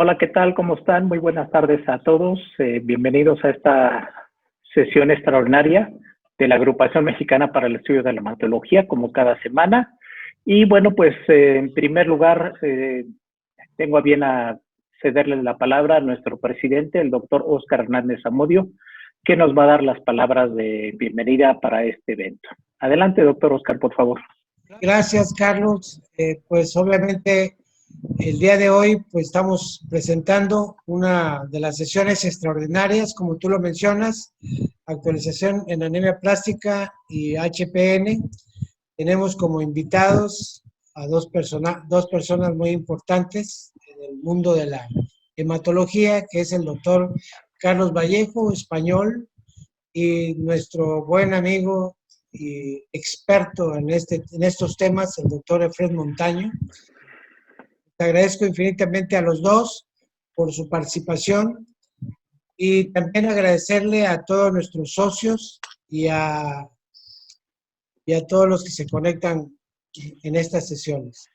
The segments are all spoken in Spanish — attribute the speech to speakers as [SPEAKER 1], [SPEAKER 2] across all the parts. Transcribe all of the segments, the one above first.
[SPEAKER 1] Hola, ¿qué tal? ¿Cómo están? Muy buenas tardes a todos. Bienvenidos a esta sesión extraordinaria de la Agrupación Mexicana para el Estudio de la Hematología, como cada semana. Y bueno, pues en primer lugar, tengo a bien a cederle la palabra a nuestro presidente, el doctor Óscar Hernández Zamudio, que nos va a dar las palabras de bienvenida para este evento. Adelante, doctor Óscar, por favor.
[SPEAKER 2] Gracias, Carlos. Pues obviamente el día de hoy pues estamos presentando una de las sesiones extraordinarias, como tú lo mencionas, actualización en anemia plástica y HPN. Tenemos como invitados a dos personas muy importantes en el mundo de la hematología, que es el doctor Carlos Vallejo, español, y nuestro buen amigo y experto en estos temas, el doctor Efred Montaño. Te agradezco infinitamente a los dos por su participación y también agradecerle a todos nuestros socios y a todos los que se conectan en estas sesiones.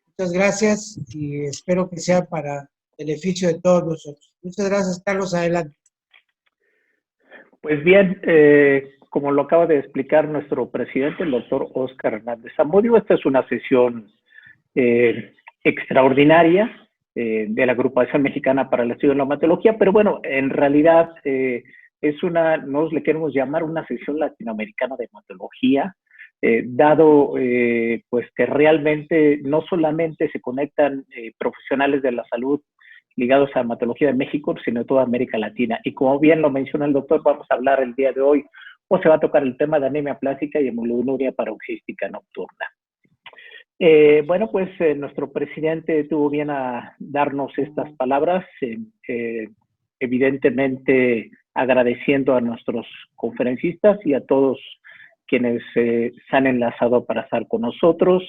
[SPEAKER 2] Muchas gracias y espero que sea para beneficio de todos nosotros. Muchas gracias, Carlos. Adelante.
[SPEAKER 1] Pues bien, como lo acaba de explicar nuestro presidente, el doctor Óscar Hernández Zamudio, esta es una sesión extraordinaria de la Agrupación Mexicana para el Estudio de la Hematología, pero bueno, en realidad es una, nos le queremos llamar una sesión latinoamericana de hematología, dado pues que realmente no solamente se conectan profesionales de la salud ligados a hematología de México, sino de toda América Latina. Y como bien lo menciona el doctor, vamos a hablar el día de hoy, o se va a tocar el tema de anemia plástica y hemoglobinuria paroxística nocturna. Bueno, pues nuestro presidente tuvo bien a darnos estas palabras, evidentemente agradeciendo a nuestros conferencistas y a todos quienes se han enlazado para estar con nosotros.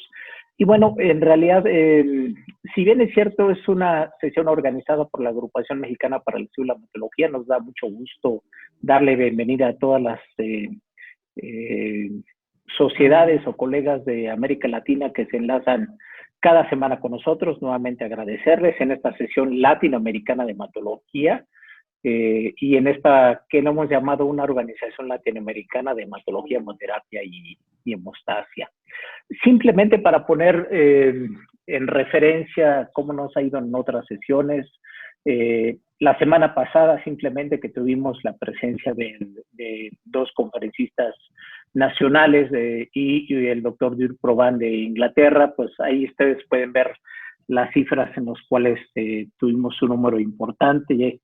[SPEAKER 1] Y bueno, en realidad, si bien es cierto, es una sesión organizada por la Agrupación Mexicana para el Estudio de la Hematología, nos da mucho gusto darle bienvenida a todas las sociedades o colegas de América Latina que se enlazan cada semana con nosotros. Nuevamente agradecerles en esta sesión latinoamericana de hematología y en esta que lo hemos llamado una organización latinoamericana de hematología, hemoterapia y hemostasia. Simplemente para poner en referencia cómo nos ha ido en otras sesiones, la semana pasada simplemente que tuvimos la presencia de dos conferencistas nacionales y el doctor Dirk Provan de Inglaterra, pues ahí ustedes pueden ver las cifras en las cuales tuvimos un número importante,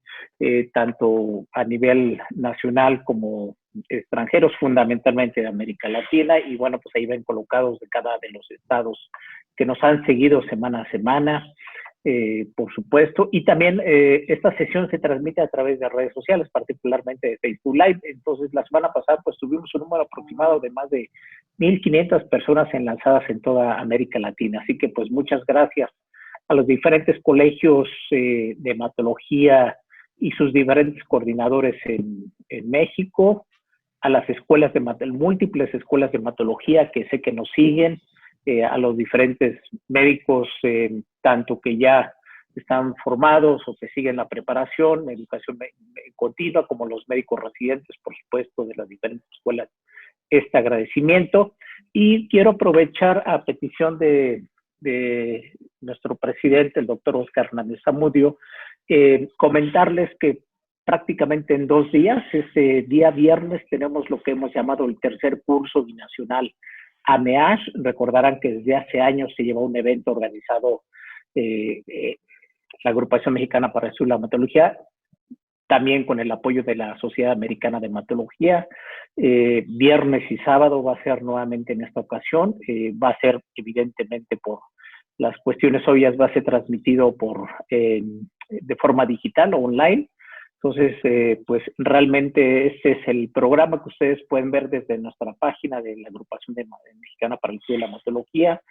[SPEAKER 1] tanto a nivel nacional como extranjeros, fundamentalmente de América Latina, y bueno, pues ahí ven colocados de cada de los estados que nos han seguido semana a semana, por supuesto, y también esta sesión se transmite a través de redes sociales, particularmente de Facebook Live. Entonces, la semana pasada pues tuvimos un número aproximado de más de 1,500 personas enlazadas en toda América Latina, así que pues muchas gracias a los diferentes colegios de hematología y sus diferentes coordinadores en México, a las escuelas de múltiples escuelas de hematología que sé que nos siguen, a los diferentes médicos, tanto que ya están formados o que siguen la preparación, educación continua, como los médicos residentes, por supuesto, de las diferentes escuelas, este agradecimiento. Y quiero aprovechar a petición de nuestro presidente, el doctor Óscar Hernández Zamudio, comentarles que prácticamente en 2 días, este día viernes, tenemos lo que hemos llamado el tercer curso binacional AMEASH. Recordarán que desde hace años se lleva un evento organizado la Agrupación Mexicana para el Estudio de la Hematología, también con el apoyo de la Sociedad Americana de Hematología. Viernes y sábado va a ser nuevamente en esta ocasión, va a ser evidentemente por las cuestiones obvias, va a ser transmitido de forma digital o online. Entonces, pues realmente este es el programa que ustedes pueden ver desde nuestra página de la Agrupación Mexicana para el Estudio de la Hematología,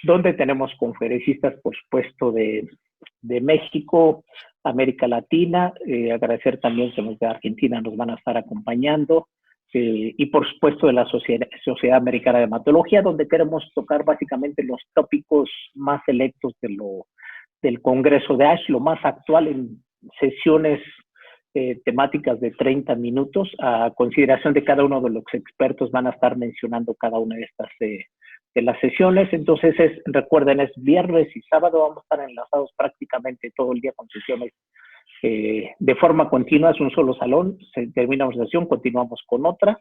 [SPEAKER 1] donde tenemos conferencistas, por supuesto, de México, América Latina, agradecer también que los de Argentina nos van a estar acompañando, y por supuesto de la Sociedad Americana de Hematología, donde queremos tocar básicamente los tópicos más selectos del Congreso de ASH, lo más actual en sesiones temáticas de 30 minutos. A consideración de cada uno de los expertos van a estar mencionando cada una de estas de las sesiones. Entonces, recuerden, es viernes y sábado, vamos a estar enlazados prácticamente todo el día con sesiones de forma continua. Es un solo salón, se termina una sesión, continuamos con otra.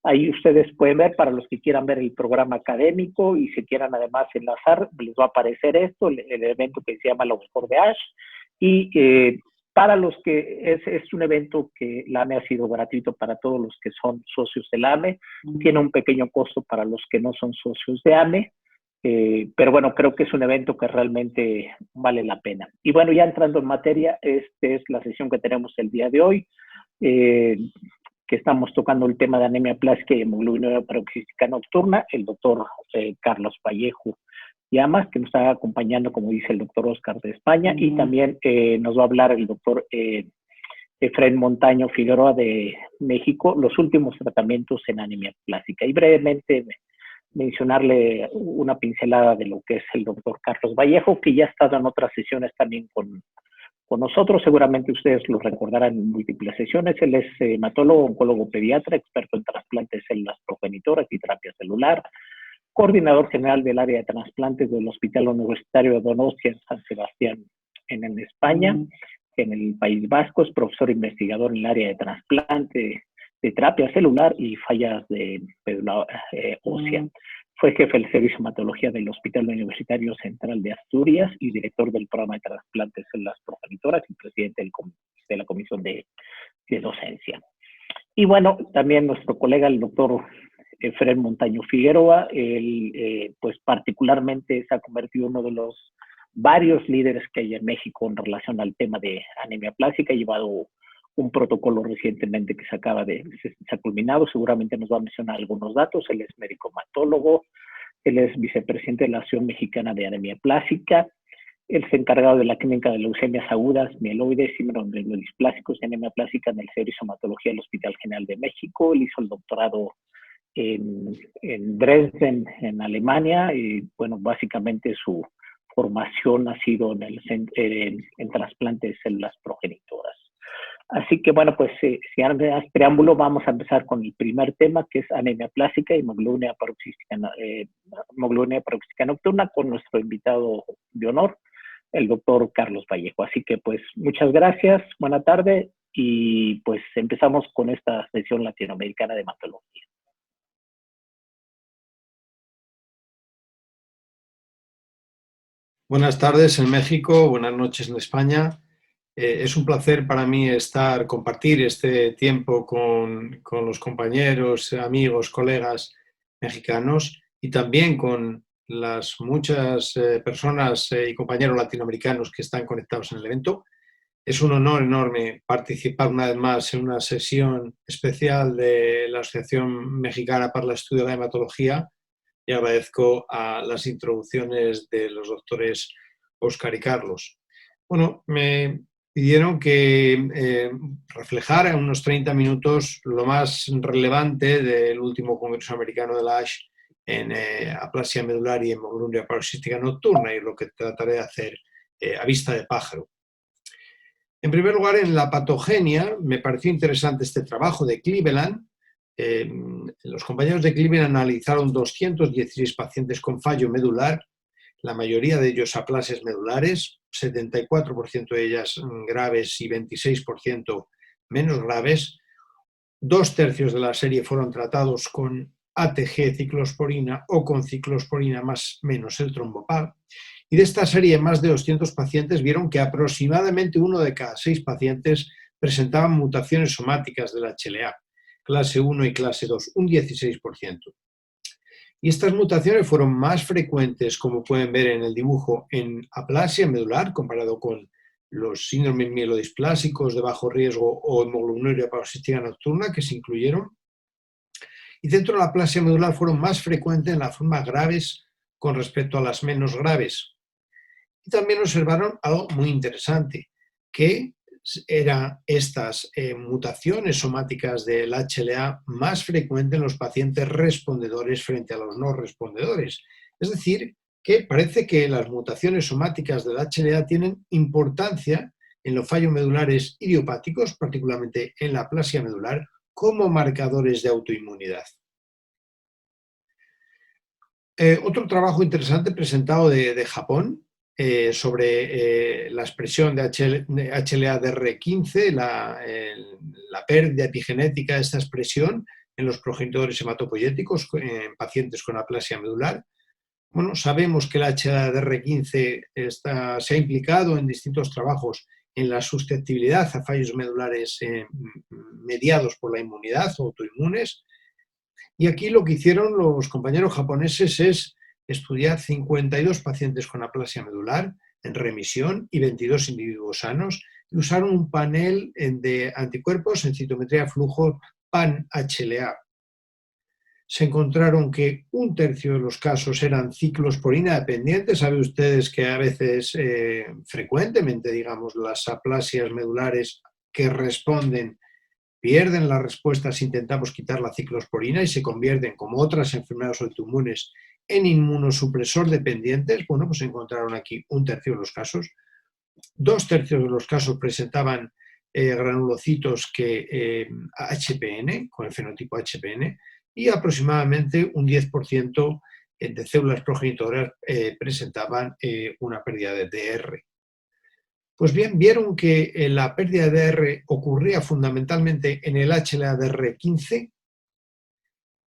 [SPEAKER 1] Ahí ustedes pueden ver, para los que quieran ver el programa académico y se quieran además enlazar, les va a aparecer esto, el evento que se llama la Oxford de ASH. Y para los que es un evento que la AME ha sido gratuito para todos los que son socios del AME, tiene un pequeño costo para los que no son socios de AME, pero bueno, creo que es un evento que realmente vale la pena. Y bueno, ya entrando en materia, esta es la sesión que tenemos el día de hoy, que estamos tocando el tema de anemia plástica y hemoglobinuria paroxística nocturna. El doctor Carlos Vallejo Llamas, que nos está acompañando, como dice el doctor Oscar de España, y también nos va a hablar el doctor Efraín Montaño Figueroa de México, los últimos tratamientos en anemia plástica. Y brevemente mencionarle una pincelada de lo que es el doctor Carlos Vallejo, que ya ha estado en otras sesiones también con nosotros. Seguramente ustedes lo recordarán en múltiples sesiones. Él es hematólogo, oncólogo pediatra, experto en trasplantes de células progenitoras y terapia celular, coordinador general del área de trasplantes del Hospital Universitario de Donostia en San Sebastián, en España, en el País Vasco. Es profesor investigador en el área de trasplante, de terapia celular y fallas de médula ósea. Fue jefe del servicio de hematología del Hospital Universitario Central de Asturias y director del programa de trasplantes de células progenitoras y presidente de la comisión de docencia. Y bueno, también nuestro colega, el doctor Efraín Montaño Figueroa, él pues particularmente se ha convertido en uno de los varios líderes que hay en México en relación al tema de anemia plástica. Ha llevado un protocolo recientemente que se ha culminado, seguramente nos va a mencionar algunos datos. Él es médico hematólogo, él es vicepresidente de la Asociación Mexicana de Anemia Plástica, él es encargado de la clínica de leucemias agudas, mieloides, síndrome de displásicos y anemia plástica en el Servicio de Hematología del Hospital General de México. Él hizo el doctorado en Dresden, en Alemania, y bueno, básicamente su formación ha sido en trasplante de células progenitoras. Así que bueno, pues sin más preámbulo, vamos a empezar con el primer tema, que es anemia plástica y hemoglobinuria paroxística nocturna, con nuestro invitado de honor, el doctor Carlos Vallejo. Así que pues muchas gracias, buena tarde, y pues empezamos con esta sesión latinoamericana de hematología.
[SPEAKER 3] Buenas tardes en México, buenas noches en España. Es un placer para mí compartir este tiempo con los compañeros, amigos, colegas mexicanos y también con las muchas personas y compañeros latinoamericanos que están conectados en el evento. Es un honor enorme participar una vez más en una sesión especial de la Asociación Mexicana para el Estudio de la Hematología, y agradezco a las introducciones de los doctores Óscar y Carlos. Bueno, me pidieron que reflejara en unos 30 minutos lo más relevante del último Congreso Americano de la ASH en aplasia medular y hemoglobinuria paroxística nocturna, y lo que trataré de hacer a vista de pájaro. En primer lugar, en la patogenia, me pareció interesante este trabajo de Cleveland. Los compañeros de Cleveland analizaron 216 pacientes con fallo medular, la mayoría de ellos aplasias medulares, 74% de ellas graves y 26% menos graves. 2/3 de la serie fueron tratados con ATG ciclosporina o con ciclosporina más menos el trombopag. Y de esta serie, más de 200 pacientes vieron que aproximadamente 1 de cada 6 pacientes presentaban mutaciones somáticas del HLA, clase 1 y clase 2, un 16%. Y estas mutaciones fueron más frecuentes, como pueden ver en el dibujo, en aplasia medular, comparado con los síndromes mielodisplásicos de bajo riesgo o hemoglobinuria paroxística nocturna, que se incluyeron. Y dentro de la aplasia medular fueron más frecuentes en las formas graves con respecto a las menos graves. Y también observaron algo muy interesante, que eran estas mutaciones somáticas del HLA más frecuentes en los pacientes respondedores frente a los no respondedores. Es decir, que parece que las mutaciones somáticas del HLA tienen importancia en los fallos medulares idiopáticos, particularmente en la aplasia medular, como marcadores de autoinmunidad. Otro trabajo interesante presentado de Japón sobre la expresión de HLA-DR15, la pérdida epigenética de esta expresión en los progenitores hematopoyéticos en pacientes con aplasia medular. Bueno, sabemos que el HLA-DR15 se ha implicado en distintos trabajos en la susceptibilidad a fallos medulares mediados por la inmunidad o autoinmunes. Y aquí lo que hicieron los compañeros japoneses es estudiar 52 pacientes con aplasia medular en remisión y 22 individuos sanos, y usaron un panel de anticuerpos en citometría de flujo pan-HLA. Se encontraron que 1/3 de los casos eran ciclosporina dependientes. Saben ustedes que a veces, frecuentemente, digamos, las aplasias medulares que responden pierden la respuesta si intentamos quitar la ciclosporina y se convierten, como otras enfermedades autoinmunes, en inmunosupresor dependientes. Bueno, pues se encontraron aquí 1/3 de los casos. 2/3 de los casos presentaban granulocitos HPN, con el fenotipo HPN, y aproximadamente un 10% de células progenitoras presentaban una pérdida de DR. Pues bien, vieron que la pérdida de DR ocurría fundamentalmente en el HLA-DR15.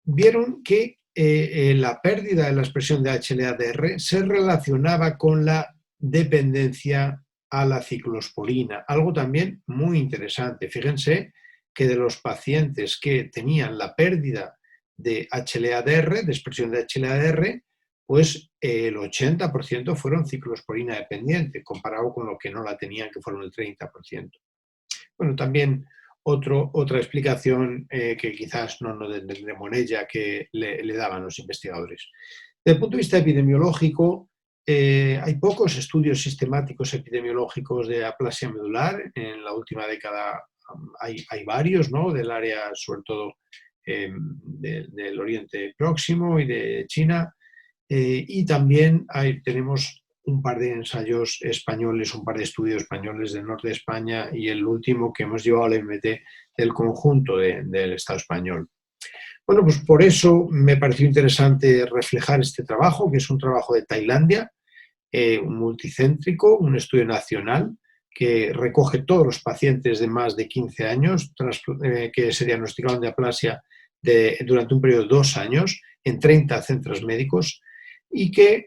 [SPEAKER 3] Vieron que la pérdida de la expresión de HLA-DR se relacionaba con la dependencia a la ciclosporina, algo también muy interesante. Fíjense que de los pacientes que tenían la pérdida de HLA-DR, de expresión de HLA-DR, pues el 80% fueron ciclosporina dependiente, comparado con lo que no la tenían, que fueron el 30%. Bueno, también otra explicación que quizás no nos detendremos en ella, que le daban los investigadores. Desde el punto de vista epidemiológico, hay pocos estudios sistemáticos epidemiológicos de aplasia medular. En la última década hay varios, ¿no?, del área, sobre todo, del Oriente Próximo y de China. Y también tenemos un par de ensayos españoles, un par de estudios españoles del norte de España y el último que hemos llevado al MT del conjunto del Estado español. Bueno, pues por eso me pareció interesante reflejar este trabajo, que es un trabajo de Tailandia, multicéntrico, un estudio nacional que recoge todos los pacientes de más de 15 años que se diagnosticaron de aplasia durante un periodo de 2 años en 30 centros médicos, y que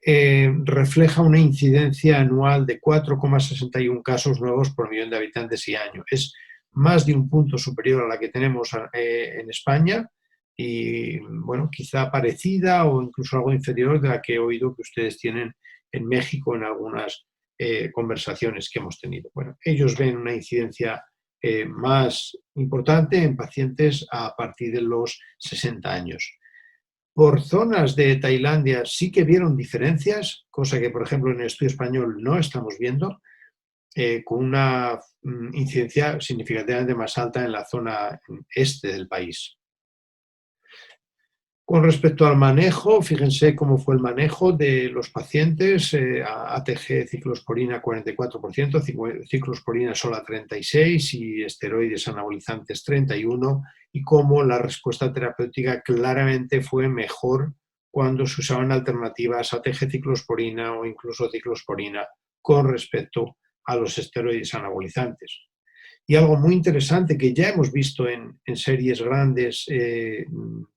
[SPEAKER 3] refleja una incidencia anual de 4,61 casos nuevos por millón de habitantes y año. Es más de un punto superior a la que tenemos en España y, bueno, quizá parecida o incluso algo inferior de la que he oído que ustedes tienen en México en algunas conversaciones que hemos tenido. Bueno, ellos ven una incidencia más importante en pacientes a partir de los 60 años. Por zonas de Tailandia sí que vieron diferencias, cosa que, por ejemplo, en el estudio español no estamos viendo, con una incidencia significativamente más alta en la zona este del país. Con respecto al manejo, fíjense cómo fue el manejo de los pacientes, ATG ciclosporina 44%, ciclosporina sola 36% y esteroides anabolizantes 31%, y cómo la respuesta terapéutica claramente fue mejor cuando se usaban alternativas ATG ciclosporina o incluso ciclosporina con respecto a los esteroides anabolizantes. Y algo muy interesante que ya hemos visto en series grandes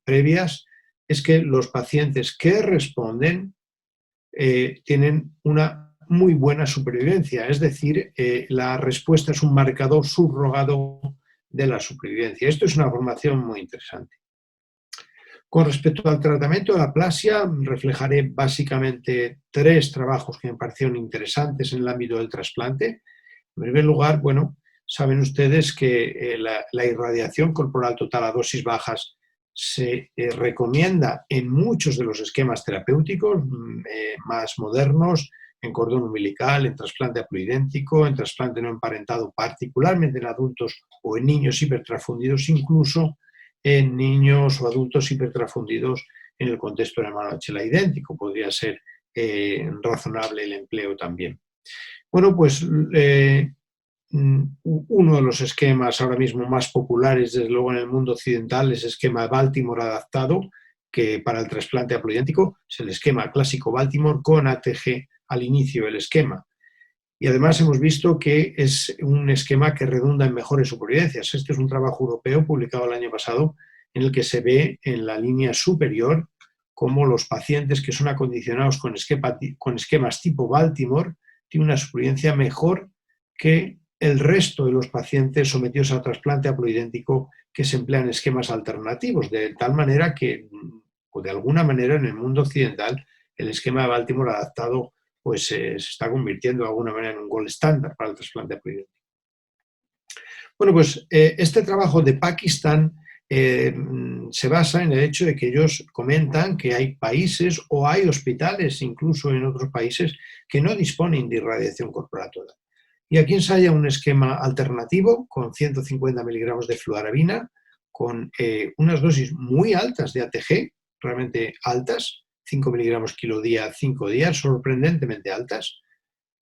[SPEAKER 3] previas es que los pacientes que responden tienen una muy buena supervivencia, es decir, la respuesta es un marcador subrogado de la supervivencia. Esto es una información muy interesante. Con respecto al tratamiento de la aplasia, reflejaré básicamente 3 trabajos que me parecieron interesantes en el ámbito del trasplante. En primer lugar, bueno, saben ustedes que la irradiación corporal total a dosis bajas se recomienda en muchos de los esquemas terapéuticos más modernos, en cordón umbilical, en trasplante haploidéntico, en trasplante no emparentado, particularmente en adultos o en niños hipertransfundidos, incluso en niños o adultos hipertransfundidos en el contexto del hermano HLA idéntico. Podría ser razonable el empleo también. Bueno, pues uno de los esquemas ahora mismo más populares, desde luego en el mundo occidental, es el esquema Baltimore adaptado, que para el trasplante haploidéntico es el esquema clásico Baltimore con ATG al inicio del esquema. Y además hemos visto que es un esquema que redunda en mejores supervivencias. Este es un trabajo europeo publicado el año pasado en el que se ve en la línea superior cómo los pacientes que son acondicionados con esquemas tipo Baltimore tienen una supervivencia mejor que el resto de los pacientes sometidos a trasplante haploidéntico que se emplean esquemas alternativos, de tal manera que, o de alguna manera, en el mundo occidental, el esquema de Baltimore adaptado pues se está convirtiendo de alguna manera en un gold estándar para el trasplante haploidéntico. Bueno, pues este trabajo de Pakistán se basa en el hecho de que ellos comentan que hay países o hay hospitales, incluso en otros países, que no disponen de irradiación corporal total. Y aquí ensaya un esquema alternativo con 150 miligramos de fludarabina, con unas dosis muy altas de ATG, realmente altas, 5 miligramos kilo día, 5 días, sorprendentemente altas,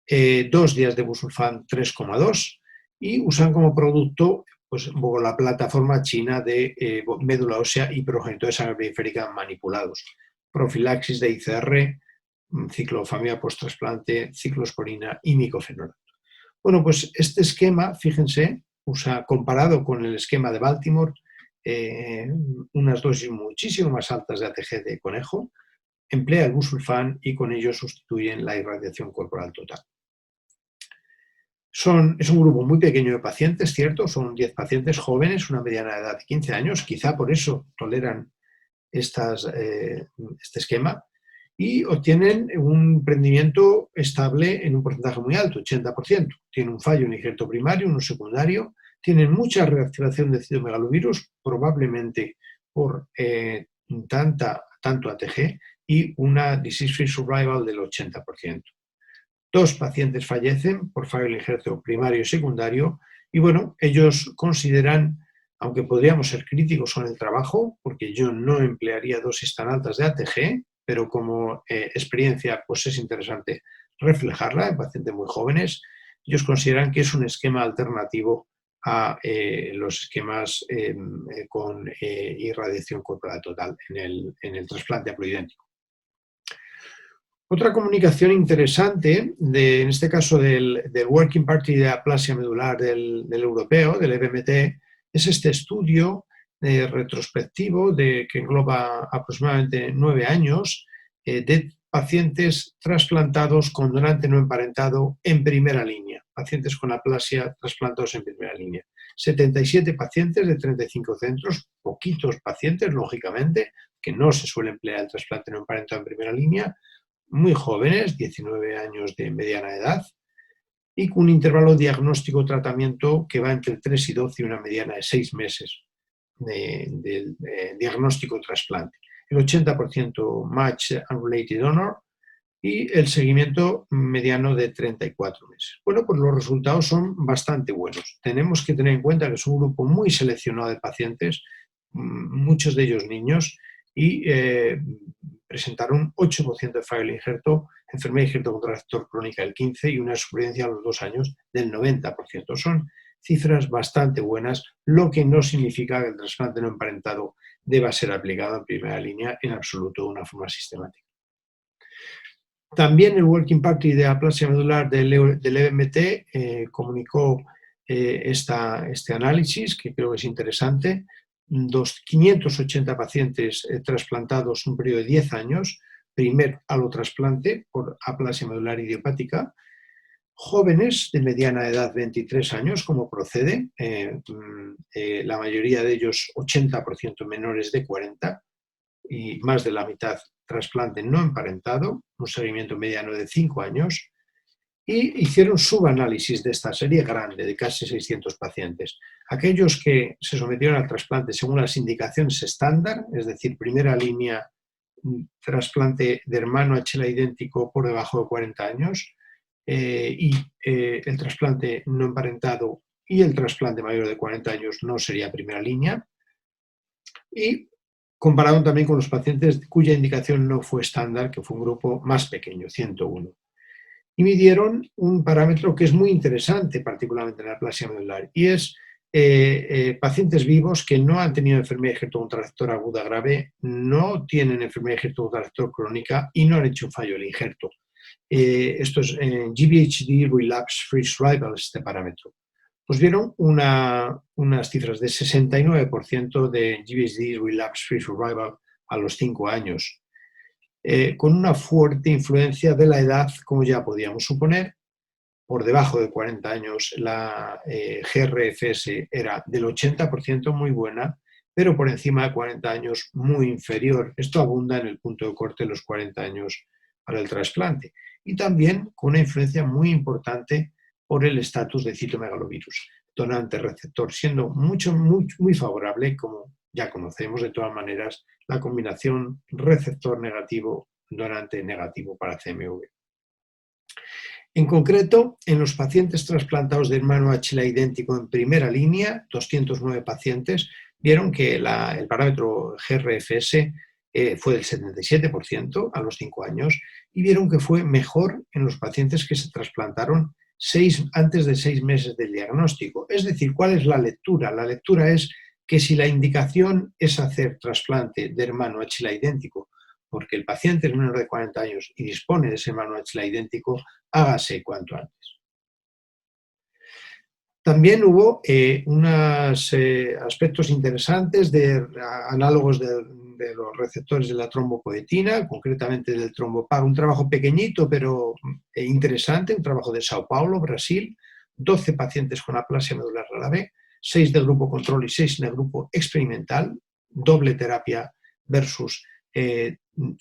[SPEAKER 3] 2 días de busulfán 3,2 y usan como producto pues, la plataforma china de médula ósea y progenitor de sangre periférica manipulados, profilaxis de ICR, ciclofamida post-trasplante, ciclosporina y micofenonato. Bueno, pues este esquema, fíjense, comparado con el esquema de Baltimore, unas dosis muchísimo más altas de ATG de conejo, emplea el busulfán y con ello sustituyen la irradiación corporal total. Es un grupo muy pequeño de pacientes, ¿cierto? Son 10 pacientes jóvenes, una mediana edad de 15 años, quizá por eso toleran este esquema, y obtienen un prendimiento estable en un porcentaje muy alto, 80%. Tienen un fallo, un injerto primario, uno secundario, tienen mucha reactivación de citomegalovirus, probablemente por tanto ATG, y una disease-free survival del 80%. 2 pacientes fallecen por fallo del injerto primario y secundario, y bueno, ellos consideran, aunque podríamos ser críticos con el trabajo, porque yo no emplearía dosis tan altas de ATG, pero como experiencia pues es interesante reflejarla en pacientes muy jóvenes, ellos consideran que es un esquema alternativo a los esquemas con irradiación corporal total en el trasplante haploidéntico. Otra comunicación interesante, en este caso del Working Party de aplasia medular del europeo, del EBMT, es este estudio retrospectivo que engloba aproximadamente 9 años de pacientes trasplantados con donante no emparentado en primera línea, pacientes con aplasia trasplantados en primera línea. 77 pacientes de 35 centros, poquitos pacientes, lógicamente, que no se suele emplear el trasplante no emparentado en primera línea, muy jóvenes, 19 años de mediana edad, y con un intervalo diagnóstico-tratamiento que va entre 3 y 12 y una mediana de 6 meses de diagnóstico-trasplante. El 80% match unrelated donor y el seguimiento mediano de 34 meses. Bueno, pues los resultados son bastante buenos. Tenemos que tener en cuenta que es un grupo muy seleccionado de pacientes, muchos de ellos niños, y presentaron 8% de fallo del injerto, enfermedad de injerto contractor crónica del 15% y una supervivencia a los 2 años del 90%. Son cifras bastante buenas, lo que no significa que el trasplante no emparentado deba ser aplicado en primera línea en absoluto de una forma sistemática. También el Working Party de aplasia medular del EBMT comunicó este análisis, que creo que es interesante. 580 pacientes trasplantados en un periodo de 10 años, primer alotrasplante por aplasia medular idiopática, jóvenes de mediana edad 23 años, como procede, la mayoría de ellos 80% menores de 40 y más de la mitad trasplante no emparentado, un seguimiento mediano de 5 años, y hicieron subanálisis de esta serie grande de casi 600 pacientes. Aquellos que se sometieron al trasplante según las indicaciones estándar, es decir, primera línea, trasplante de hermano HLA idéntico por debajo de 40 años, y el trasplante no emparentado y el trasplante mayor de 40 años no sería primera línea. Y comparado también con los pacientes cuya indicación no fue estándar, que fue un grupo más pequeño, 101. Y midieron un parámetro que es muy interesante, particularmente en la aplasia medular, y es pacientes vivos que no han tenido enfermedad de injerto contractor aguda grave, no tienen enfermedad de injerto contractor crónica y no han hecho un fallo del injerto. Esto es GVHD Relapse Free Survival, este parámetro. Pues vieron unas cifras de 69% de GVHD Relapse Free Survival a los 5 años, con una fuerte influencia de la edad, como ya podíamos suponer. Por debajo de 40 años la GRFS era del 80%, muy buena, pero por encima de 40 años muy inferior. Esto abunda en el punto de corte de los 40 años para el trasplante. Y también con una influencia muy importante por el estatus de citomegalovirus, donante receptor, siendo muy favorable, como ya conocemos de todas maneras, la combinación receptor negativo, donante negativo para CMV. En concreto, en los pacientes trasplantados de hermano HLA idéntico en primera línea, 209 pacientes, vieron que el parámetro GRFS fue del 77% a los 5 años y vieron que fue mejor en los pacientes que se trasplantaron antes de 6 meses del diagnóstico. Es decir, ¿cuál es la lectura? La lectura es que si la indicación es hacer trasplante de hermano HLA idéntico porque el paciente es menor de 40 años y dispone de ese hermano HLA idéntico, hágase cuanto antes. También hubo unos aspectos interesantes de análogos de los receptores de la trombopoetina, concretamente del trombopag, un trabajo pequeñito pero interesante, un trabajo de Sao Paulo, Brasil, 12 pacientes con aplasia medular rara B, 6 del grupo control y 6 en el grupo experimental, doble terapia versus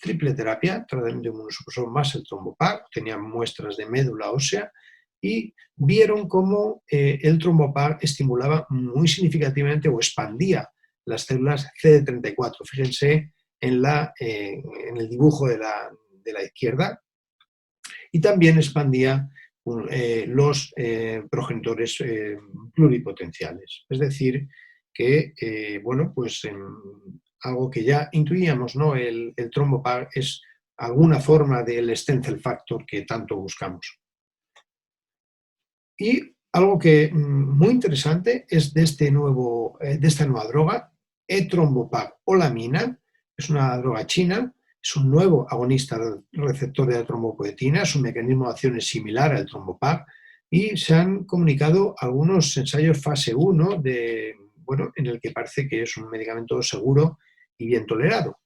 [SPEAKER 3] triple terapia, tratamiento de inmunosupresor más el trombopag, tenían muestras de médula ósea y vieron cómo el trombopag estimulaba muy significativamente o expandía las células CD34. Fíjense en el dibujo de la izquierda, y también expandía los progenitores pluripotenciales. Es decir, que, bueno, pues algo que ya intuíamos, ¿no? El trombopag es alguna forma del stem cell factor que tanto buscamos. Y algo que muy interesante es de esta nueva droga, etrombopag olamina, es una droga china, es un nuevo agonista receptor de la trombopoetina, su mecanismo de acción es similar al trombopag y se han comunicado algunos ensayos fase 1 en el que parece que es un medicamento seguro y bien tolerado.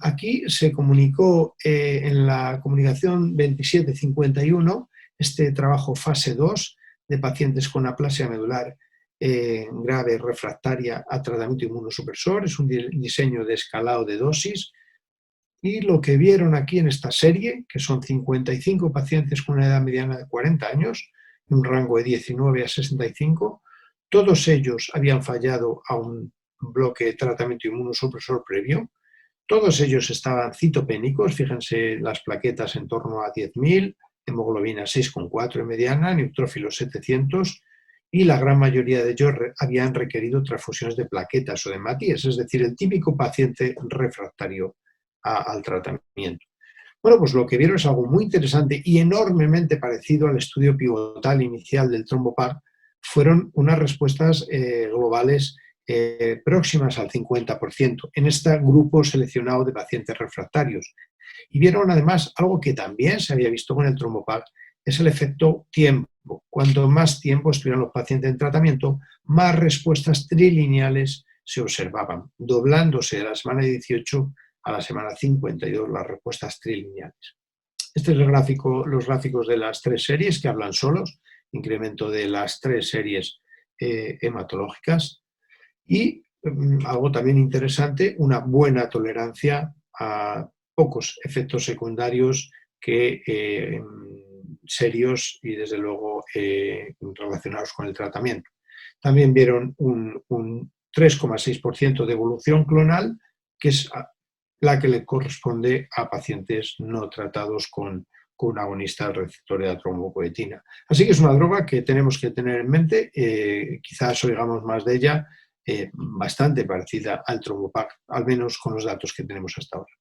[SPEAKER 3] Aquí se comunicó en la comunicación 2751 este trabajo fase 2 de pacientes con aplasia medular grave refractaria a tratamiento inmunosupresor. Es un diseño de escalado de dosis. Y lo que vieron aquí en esta serie, que son 55 pacientes con una edad mediana de 40 años, y un rango de 19 a 65, todos ellos habían fallado a un bloque de tratamiento inmunosupresor previo, todos ellos estaban citopénicos, fíjense las plaquetas en torno a 10.000, hemoglobina 6,4 en mediana, neutrófilos 700, y la gran mayoría de ellos habían requerido transfusiones de plaquetas o de hemátias, es decir, el típico paciente refractario al tratamiento. Bueno, pues lo que vieron es algo muy interesante y enormemente parecido al estudio pivotal inicial del trombopag. Fueron unas respuestas globales próximas al 50% en este grupo seleccionado de pacientes refractarios. Y vieron además algo que también se había visto con el trombopag, es el efecto tiempo. Cuanto más tiempo estuvieran los pacientes en tratamiento, más respuestas trilineales se observaban, doblándose de la semana 18 a la semana 52 las respuestas trilineales. Este es los gráficos de las 3 series que hablan solos, incremento de las 3 series hematológicas y algo también interesante, una buena tolerancia a pocos efectos secundarios serios y desde luego relacionados con el tratamiento. También vieron un 3,6% de evolución clonal, que es la que le corresponde a pacientes no tratados con un agonista del receptor de la trombopoetina. Así que es una droga que tenemos que tener en mente, quizás oigamos más de ella bastante parecida al trombopac, al menos con los datos que tenemos hasta ahora.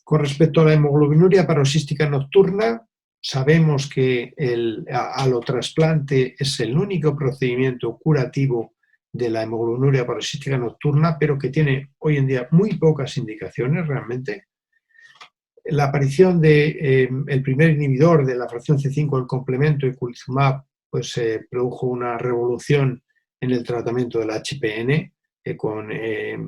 [SPEAKER 3] Con respecto a la hemoglobinuria paroxística nocturna, sabemos que el alotrasplante es el único procedimiento curativo de la hemoglobinuria paroxística nocturna, pero que tiene hoy en día muy pocas indicaciones realmente. La aparición del primer inhibidor de la fracción C5 del complemento, eculizumab, pues produjo una revolución en el tratamiento del HPN, con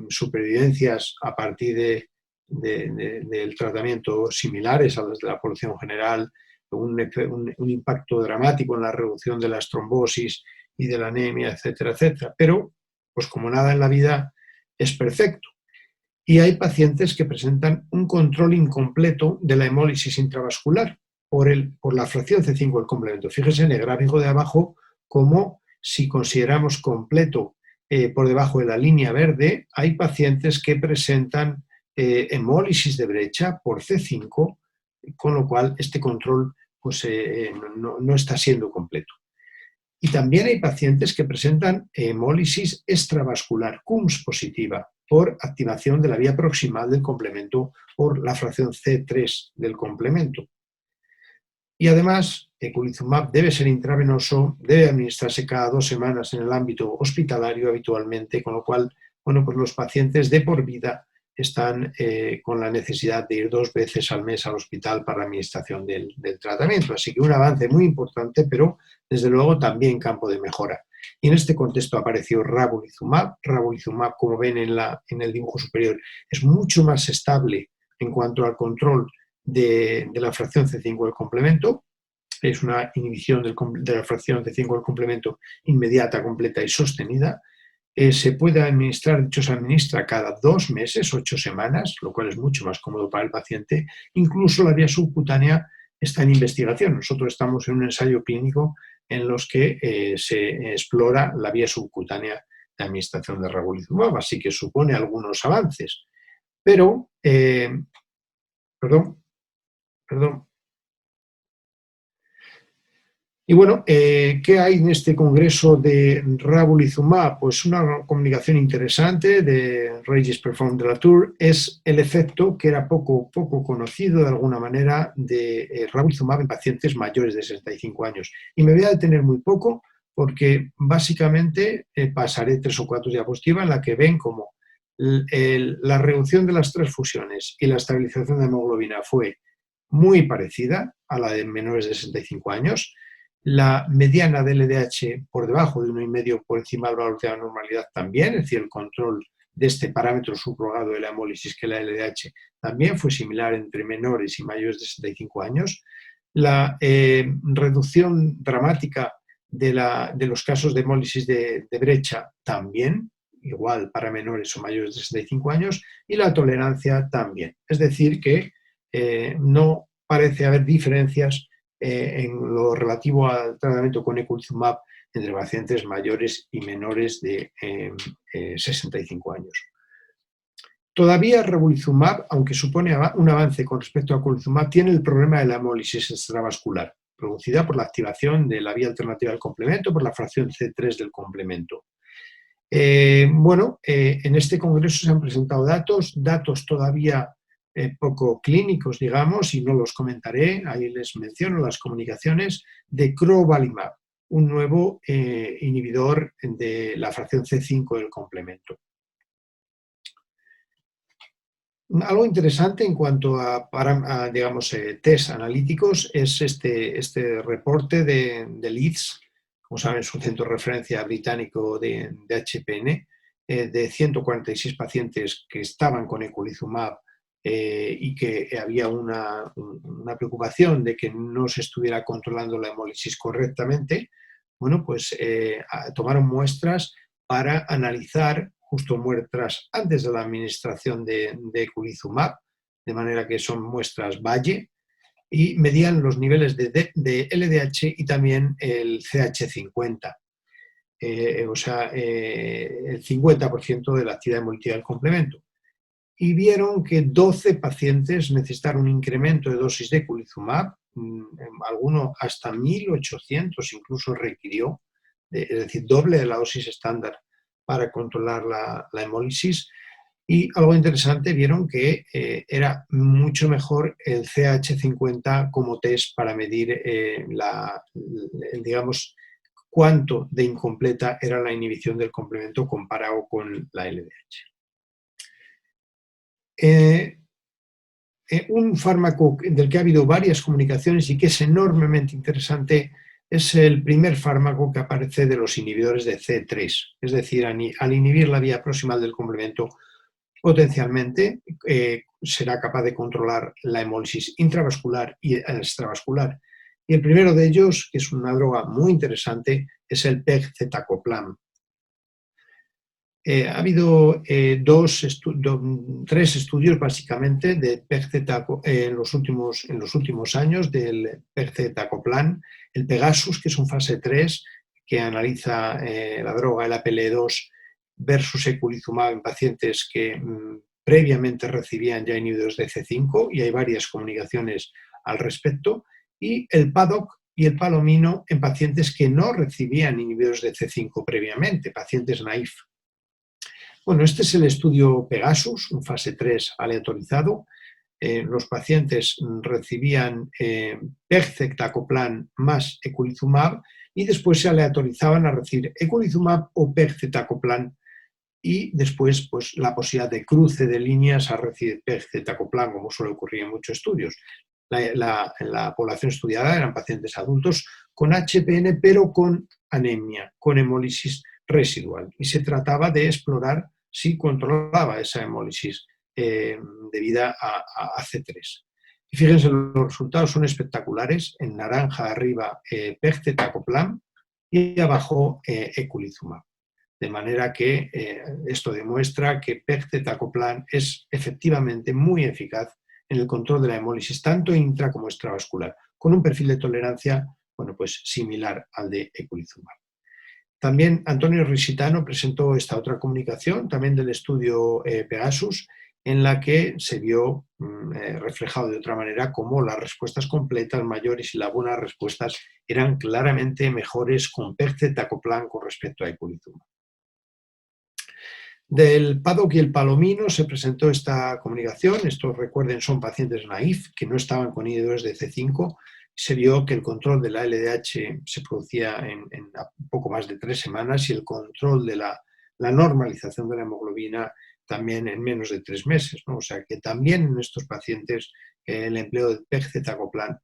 [SPEAKER 3] supervivencias a partir del tratamiento similares a las de la población general, un impacto dramático en la reducción de las trombosis y de la anemia, etcétera, etcétera. Pero, pues como nada en la vida es perfecto. Y hay pacientes que presentan un control incompleto de la hemólisis intravascular por la fracción C5 del complemento. Fíjense en el gráfico de abajo como si consideramos completo por debajo de la línea verde, hay pacientes que presentan hemólisis de brecha por C5, con lo cual este control pues, no está siendo completo. Y también hay pacientes que presentan hemólisis extravascular, CUMS positiva, por activación de la vía proximal del complemento por la fracción C3 del complemento. Y además, eculizumab debe ser intravenoso, debe administrarse cada 2 semanas en el ámbito hospitalario habitualmente, con lo cual, bueno, pues los pacientes de por vida están con la necesidad de ir 2 veces al mes al hospital para la administración del tratamiento. Así que un avance muy importante, pero desde luego también campo de mejora. Y en este contexto apareció ravulizumab. Ravulizumab, como ven en el dibujo superior, es mucho más estable en cuanto al control de la fracción C5 del complemento. Es una inhibición de la fracción C5 del complemento inmediata, completa y sostenida. Se puede administrar, de hecho se administra cada 2 meses, 8 semanas, lo cual es mucho más cómodo para el paciente. Incluso la vía subcutánea está en investigación. Nosotros estamos en un ensayo clínico en los que se explora la vía subcutánea de administración de ravulizumab, así que supone algunos avances. Pero, perdón. Y bueno, ¿qué hay en este congreso de ravulizumab? Pues una comunicación interesante de Regis Perform de la Tour es el efecto que era poco conocido de alguna manera de ravulizumab en pacientes mayores de 65 años. Y me voy a detener muy poco porque básicamente pasaré 3 o 4 diapositivas en la que ven cómo la reducción de las transfusiones y la estabilización de hemoglobina fue muy parecida a la de menores de 65 años. La mediana del LDH por debajo de 1,5 por encima del valor de la normalidad también, es decir, el control de este parámetro subrogado de la hemólisis que la LDH también fue similar entre menores y mayores de 65 años. La reducción dramática de los casos de hemólisis de brecha también, igual para menores o mayores de 65 años, y la tolerancia también. Es decir, que no parece haber diferencias en lo relativo al tratamiento con eculizumab entre pacientes mayores y menores de 65 años. Todavía ravulizumab, aunque supone un avance con respecto a eculizumab, tiene el problema de la hemólisis extravascular, producida por la activación de la vía alternativa del complemento, por la fracción C3 del complemento. En este congreso se han presentado datos todavía poco clínicos, digamos, y no los comentaré, ahí les menciono las comunicaciones de crovalimab, un nuevo inhibidor de la fracción C5 del complemento. Algo interesante en cuanto a test analíticos es este reporte de Leeds, como saben es un centro de referencia británico de HPN, de 146 pacientes que estaban con eculizumab y que había una preocupación de que no se estuviera controlando la hemólisis correctamente. Bueno, pues tomaron muestras para analizar justo muestras antes de la administración de eculizumab, de manera que son muestras Valle, y medían los niveles de LDH y también el CH50, el 50% de la actividad hemolítica del complemento. Y vieron que 12 pacientes necesitaron un incremento de dosis de eculizumab, alguno hasta 1.800 incluso requirió, es decir, doble de la dosis estándar para controlar la hemólisis. Y algo interesante, vieron que era mucho mejor el CH50 como test para medir, digamos, cuánto de incompleta era la inhibición del complemento comparado con la LDH. Un fármaco del que ha habido varias comunicaciones y que es enormemente interesante es el primer fármaco que aparece de los inhibidores de C3, es decir, al inhibir la vía proximal del complemento, potencialmente será capaz de controlar la hemólisis intravascular y extravascular. Y el primero de ellos, que es una droga muy interesante, es el pegcetacoplan. Ha habido 3 estudios básicamente de en los últimos años del pegcetacoplan, el Pegasus, que es un fase 3 que analiza la droga, el APL2 versus eculizumab en pacientes que previamente recibían ya inhibidores de C5, y hay varias comunicaciones al respecto, y el PADOC y el palomino en pacientes que no recibían inhibidores de C5 previamente, pacientes naïf. Bueno, este es el estudio Pegasus, un fase 3 aleatorizado. Los pacientes recibían pegcetacoplan más eculizumab y después se aleatorizaban a recibir eculizumab o pegcetacoplan, y después pues, la posibilidad de cruce de líneas a recibir pegcetacoplan, como suele ocurrir en muchos estudios. La población estudiada eran pacientes adultos con HPN, pero con anemia, con hemólisis residual, y se trataba de explorar si controlaba esa hemólisis debida a C3. Y fíjense, los resultados son espectaculares. En naranja arriba pegcetacoplan y abajo eculizumab. De manera que esto demuestra que pegcetacoplan es efectivamente muy eficaz en el control de la hemólisis, tanto intra como extravascular, con un perfil de tolerancia, bueno, pues similar al de eculizumab. También Antonio Risitano presentó esta otra comunicación, también del estudio Pegasus, en la que se vio reflejado de otra manera cómo las respuestas completas mayores y las buenas respuestas eran claramente mejores con pegcetacoplan con respecto a eculizumab. Del PADOC y el palomino se presentó esta comunicación. Estos, recuerden, son pacientes naïf que no estaban con inhibidores de C5. Se vio que el control de la LDH se producía en poco más de 3 semanas y el control de la normalización de la hemoglobina también en menos de 3 meses, ¿no? O sea que también en estos pacientes el empleo de pegcetacoplan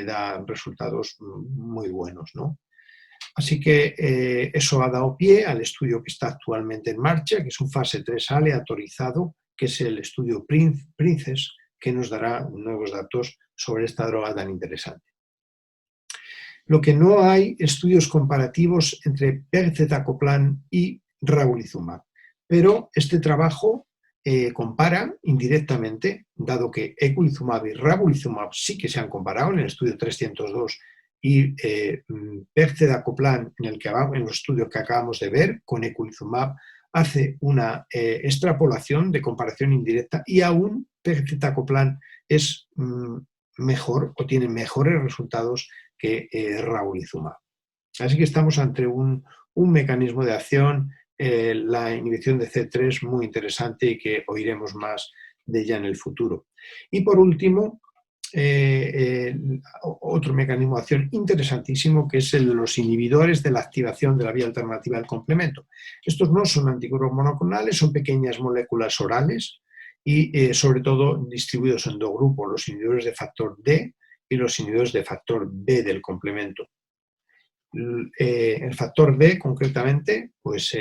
[SPEAKER 3] da resultados muy buenos, ¿no? Así que eso ha dado pie al estudio que está actualmente en marcha, que es un fase 3 aleatorizado, que es el estudio PRINCESS, que nos dará nuevos datos sobre esta droga tan interesante. Lo que no hay estudios comparativos entre pegcetacoplan y ravulizumab, pero este trabajo compara indirectamente, dado que eculizumab y ravulizumab sí que se han comparado en el estudio 302 y pegcetacoplan en el estudio que acabamos de ver con eculizumab hace una extrapolación de comparación indirecta, y aún pegcetacoplan es mejor o tiene mejores resultados que ravulizumab. Así que estamos ante un mecanismo de acción, la inhibición de C3, muy interesante y que oiremos más de ella en el futuro. Y por último, otro mecanismo de acción interesantísimo, que es el de los inhibidores de la activación de la vía alternativa del complemento. Estos no son anticuerpos monoclonales, son pequeñas moléculas orales y sobre todo distribuidos en 2 grupos, los inhibidores de factor D y los inhibidores de factor B del complemento. El factor B, concretamente, pues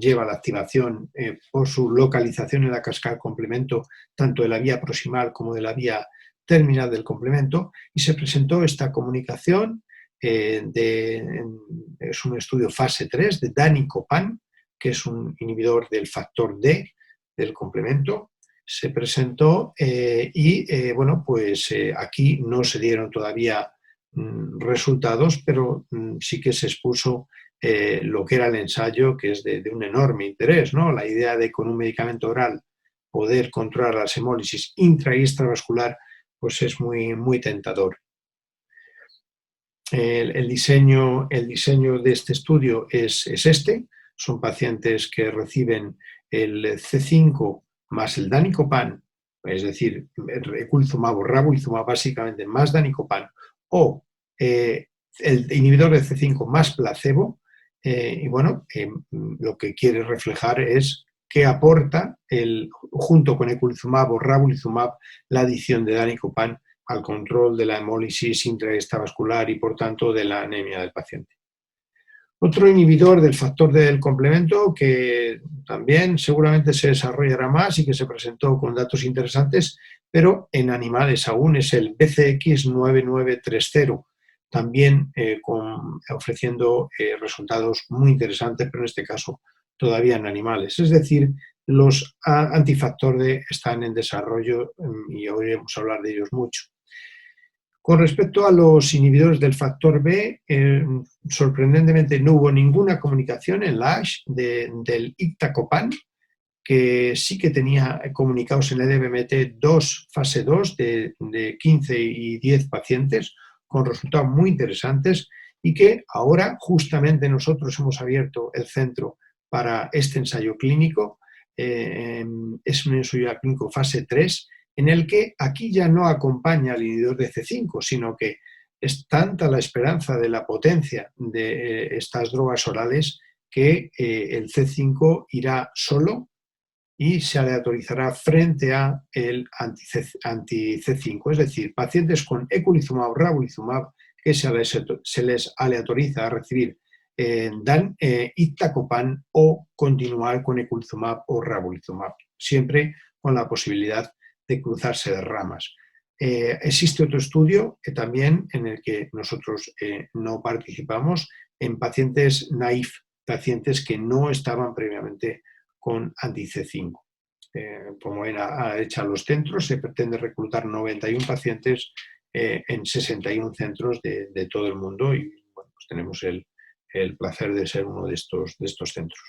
[SPEAKER 3] lleva la activación por su localización en la cascada del complemento, tanto de la vía proximal como de la vía terminal del complemento, y se presentó esta comunicación, es un estudio fase 3 de danicopan, que es un inhibidor del factor D del complemento. Se presentó bueno, pues aquí no se dieron todavía resultados, pero sí que se expuso lo que era el ensayo, que es de un enorme interés, ¿no? La idea de con un medicamento oral poder controlar las hemólisis intra y extravascular, pues es muy, muy tentador. El diseño de este estudio es este. son pacientes que reciben el C5 más el Danicopan, es decir, eculizumab o rabulizumab, básicamente más Danicopan, o el inhibidor de C5 más placebo, y bueno, lo que quiere reflejar es que aporta, junto con eculizumab o rabulizumab, la adición de Danicopan al control de la hemólisis intraextravascular y, por tanto, de la anemia del paciente. Otro inhibidor del factor del complemento que también seguramente se desarrollará más y que se presentó con datos interesantes, pero en animales aún, es el BCX9930, también ofreciendo resultados muy interesantes, pero en este caso todavía en animales. Es decir, los antifactor D están en desarrollo y oiremos hablar de ellos mucho. Con respecto a los inhibidores del factor B, sorprendentemente no hubo ninguna comunicación en la ASH del iptacopan, que sí que tenía comunicados en el EBMT fase 2 de 15 y 10 pacientes, con resultados muy interesantes, y que ahora justamente nosotros hemos abierto el centro para este ensayo clínico. Es un ensayo clínico fase 3, en el que aquí ya no acompaña al inhibidor de C5, sino que es tanta la esperanza de la potencia de estas drogas orales que el C5 irá solo y se aleatorizará frente a el anti-C5, es decir, pacientes con eculizumab o rabulizumab que se les aleatoriza a recibir iptacopan o continuar con eculizumab o rabulizumab, siempre con la posibilidad de cruzarse de ramas. Existe otro estudio también en el que nosotros no participamos, en pacientes naïf, pacientes que no estaban previamente con anti-C5. Como era hecha los centros, se pretende reclutar 91 pacientes en 61 centros de todo el mundo, y bueno, pues tenemos el placer de ser uno de estos centros.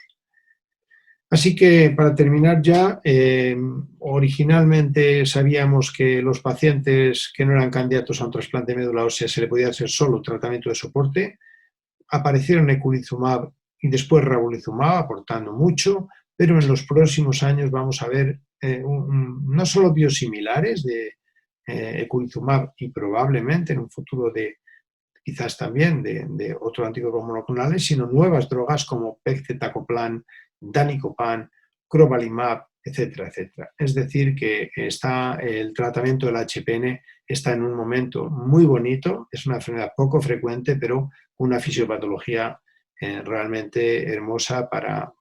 [SPEAKER 3] Así que, para terminar ya, originalmente sabíamos que los pacientes que no eran candidatos a un trasplante de médula ósea se le podía hacer solo tratamiento de soporte. Aparecieron eculizumab y después rabulizumab, aportando mucho, pero en los próximos años vamos a ver no solo biosimilares de eculizumab y probablemente en un futuro quizás también de otro antídotos monoclonales, sino nuevas drogas como pegcetacoplan, Danicopan, crovalimab, etcétera, etcétera. Es decir, que el tratamiento del HPN está en un momento muy bonito, es una enfermedad poco frecuente, pero una fisiopatología realmente hermosa para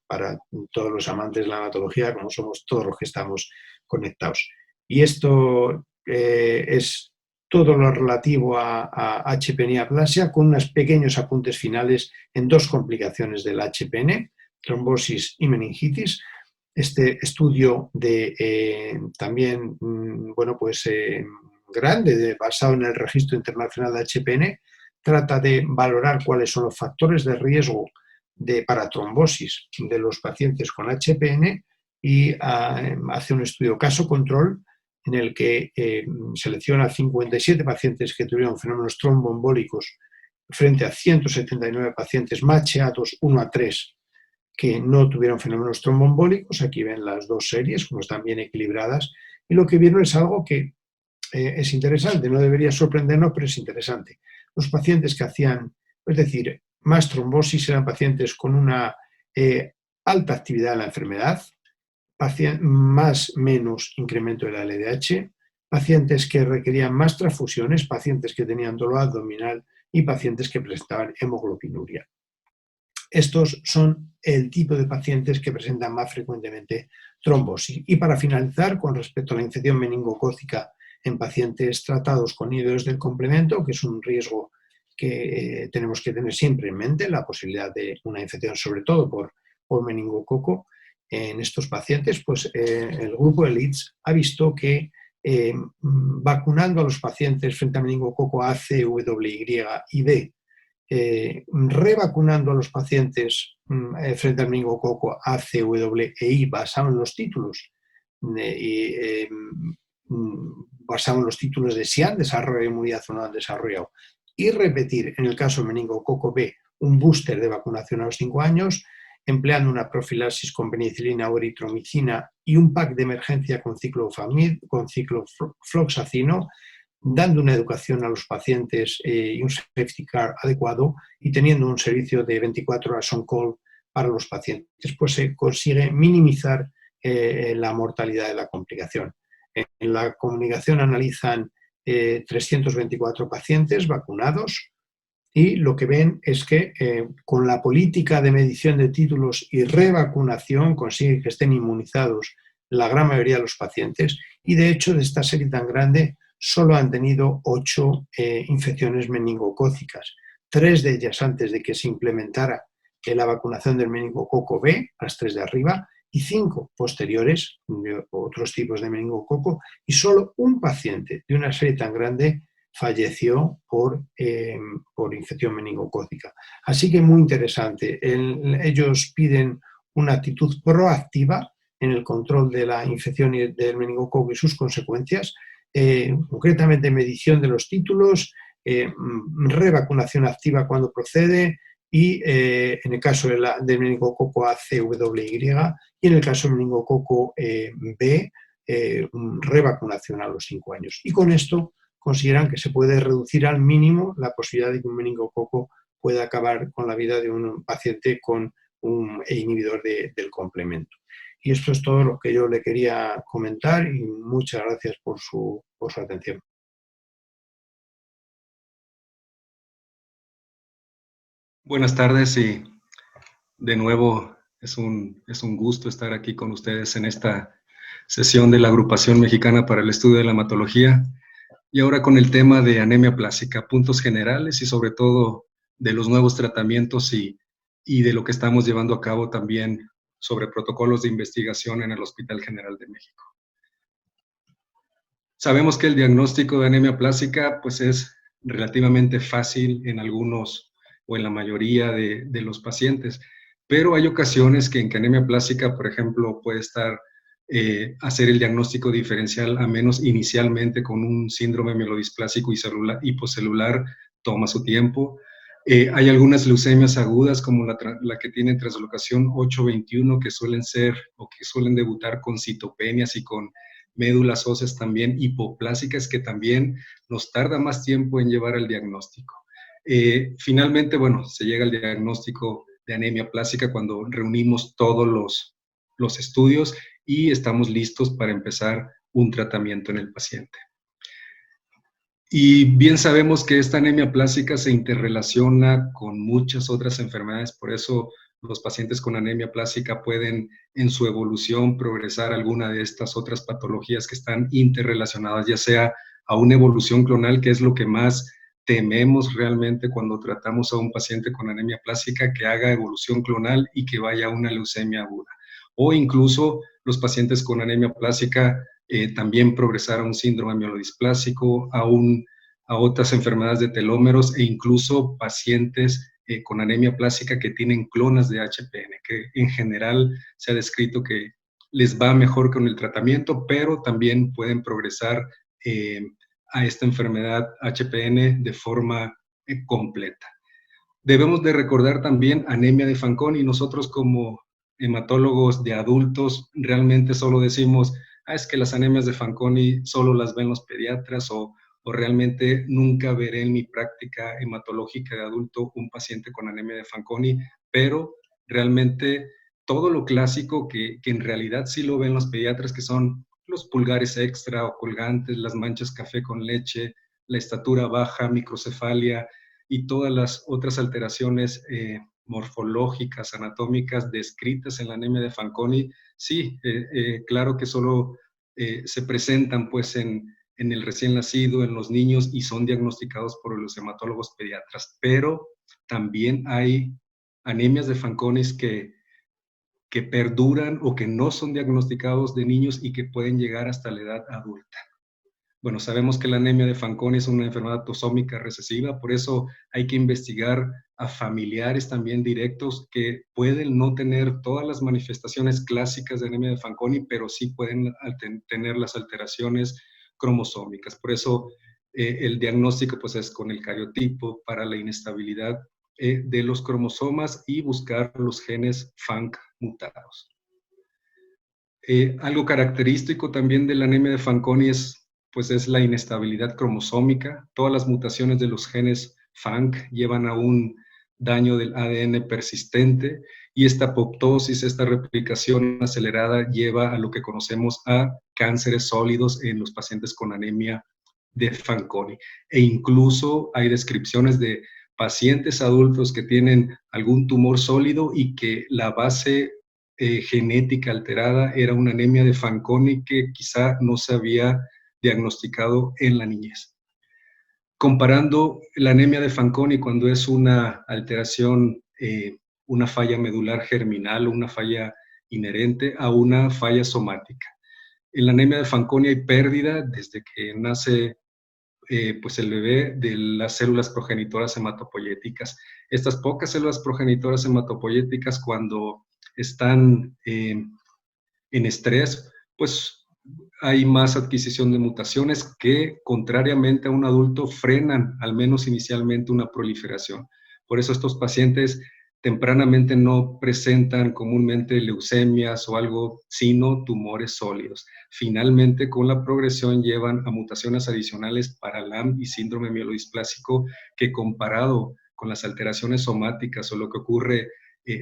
[SPEAKER 3] todos los amantes de la hematología, como somos todos los que estamos conectados. Y esto es todo lo relativo a HPN y aplasia, con unos pequeños apuntes finales en dos complicaciones del HPN, trombosis y meningitis. Este estudio también, bueno, pues grande, basado en el Registro Internacional de HPN, trata de valorar cuáles son los factores de riesgo para trombosis de los pacientes con HPN y hace un estudio caso-control en el que selecciona 57 pacientes que tuvieron fenómenos tromboembólicos frente a 179 pacientes macheados 1-3 que no tuvieron fenómenos tromboembólicos. Aquí ven las dos series, como están bien equilibradas, y lo que vieron es algo que es interesante, no debería sorprendernos, pero es interesante. Los pacientes que hacían, es decir, más trombosis eran pacientes con una alta actividad en la enfermedad, menos incremento de la LDH, pacientes que requerían más transfusiones, pacientes que tenían dolor abdominal y pacientes que presentaban hemoglobinuria. Estos son el tipo de pacientes que presentan más frecuentemente trombosis. Y para finalizar, con respecto a la infección meningocócica en pacientes tratados con inhibidores del complemento, que es un riesgo que tenemos que tener siempre en mente, la posibilidad de una infección, sobre todo por meningococo, en estos pacientes, pues el grupo de Leeds ha visto que vacunando a los pacientes frente a meningococo A, C, W, Y y D, revacunando a los pacientes frente al meningococo A, C, W e I, basado en los títulos basado en los títulos de si han desarrollado inmunidad o no han desarrollado, y repetir en el caso del meningococo B un booster de vacunación a los 5 años, empleando una profilaxis con penicilina o eritromicina y un pack de emergencia con ciclofloxacino, dando una educación a los pacientes y un safety car adecuado y teniendo un servicio de 24 horas on call para los pacientes, pues se consigue minimizar la mortalidad de la complicación. En la comunicación analizan 324 pacientes vacunados y lo que ven es que con la política de medición de títulos y revacunación consiguen que estén inmunizados la gran mayoría de los pacientes y de hecho de esta serie tan grande solo han tenido 8 infecciones meningocócicas, 3 de ellas antes de que se implementara la vacunación del meningococo B, las 3 de arriba, y 5 posteriores de otros tipos de meningococo, y solo un paciente de una serie tan grande falleció por infección meningocócica. Así que muy interesante. Ellos piden una actitud proactiva en el control de la infección del meningococo y sus consecuencias, concretamente medición de los títulos, revacunación activa cuando procede y en el caso del meningococo ACWY y en el caso del meningococo B, revacunación a los 5 años. Y con esto consideran que se puede reducir al mínimo la posibilidad de que un meningococo pueda acabar con la vida de un paciente con un inhibidor del complemento. Y esto es todo lo que yo le quería comentar y muchas gracias por su atención.
[SPEAKER 4] Buenas tardes y de nuevo es un gusto estar aquí con ustedes en esta sesión de la Agrupación Mexicana para el Estudio de la Hematología y ahora con el tema de anemia plástica, puntos generales y sobre todo de los nuevos tratamientos y de lo que estamos llevando a cabo también sobre protocolos de investigación en el Hospital General de México. Sabemos que el diagnóstico de anemia plástica pues es relativamente fácil en algunos o en la mayoría de los pacientes, pero hay ocasiones que en que anemia plástica, por ejemplo, puede estar hacer el diagnóstico diferencial, a menos inicialmente con un síndrome mielodisplásico y hipocelular, toma su tiempo. Hay algunas leucemias agudas, como la que tiene translocación 821, que suelen ser o que suelen debutar con citopenias y con médulas óseas también hipoplásicas, que también nos tarda más tiempo en llevar al diagnóstico. Finalmente, bueno, se llega al diagnóstico de anemia plástica cuando reunimos todos los estudios y estamos listos para empezar un tratamiento en el paciente. Y bien sabemos que esta anemia plástica se interrelaciona con muchas otras enfermedades, por eso los pacientes con anemia plástica pueden en su evolución progresar a alguna de estas otras patologías que están interrelacionadas, ya sea a una evolución clonal, que es lo que más tememos realmente cuando tratamos a un paciente con anemia plástica, que haga evolución clonal y que vaya a una leucemia aguda. O incluso los pacientes con anemia plástica también progresar a un síndrome mielodisplásico, a otras enfermedades de telómeros e incluso pacientes con anemia plástica que tienen clonas de HPN, que en general se ha descrito que les va mejor con el tratamiento, pero también pueden progresar a esta enfermedad HPN de forma completa. Debemos de recordar también anemia de Fanconi. Nosotros como hematólogos de adultos realmente solo decimos, es que las anemias de Fanconi solo las ven los pediatras o realmente nunca veré en mi práctica hematológica de adulto un paciente con anemia de Fanconi, pero realmente todo lo clásico que en realidad sí lo ven los pediatras, que son los pulgares extra o colgantes, las manchas café con leche, la estatura baja, microcefalia y todas las otras alteraciones morfológicas, anatómicas descritas en la anemia de Fanconi, sí, claro que solo se presentan pues en el recién nacido, en los niños y son diagnosticados por los hematólogos pediatras, pero también hay anemias de Fanconi que perduran o que no son diagnosticados de niños y que pueden llegar hasta la edad adulta. Bueno, sabemos que la anemia de Fanconi es una enfermedad autosómica recesiva, por eso hay que investigar a familiares también directos que pueden no tener todas las manifestaciones clásicas de anemia de Fanconi, pero sí pueden tener las alteraciones cromosómicas. Por eso el diagnóstico pues, es con el cariotipo para la inestabilidad de los cromosomas y buscar los genes FANC mutados. Algo característico también de la anemia de Fanconi es la inestabilidad cromosómica. Todas las mutaciones de los genes FANC llevan a un daño del ADN persistente y esta apoptosis, esta replicación acelerada lleva a lo que conocemos a cánceres sólidos en los pacientes con anemia de Fanconi. E incluso hay descripciones de pacientes adultos que tienen algún tumor sólido y que la base genética alterada era una anemia de Fanconi que quizá no se había diagnosticado en la niñez. Comparando la anemia de Fanconi cuando es una alteración, una falla medular germinal, una falla inherente a una falla somática. En la anemia de Fanconi hay pérdida desde que nace el bebé de las células progenitoras hematopoyéticas. Estas pocas células progenitoras hematopoyéticas cuando están en estrés, pues hay más adquisición de mutaciones que, contrariamente a un adulto, frenan, al menos inicialmente, una proliferación. Por eso estos pacientes tempranamente no presentan comúnmente leucemias o algo, sino tumores sólidos. Finalmente, con la progresión llevan a mutaciones adicionales para LAM y síndrome mielodisplásico que, comparado con las alteraciones somáticas o lo que ocurre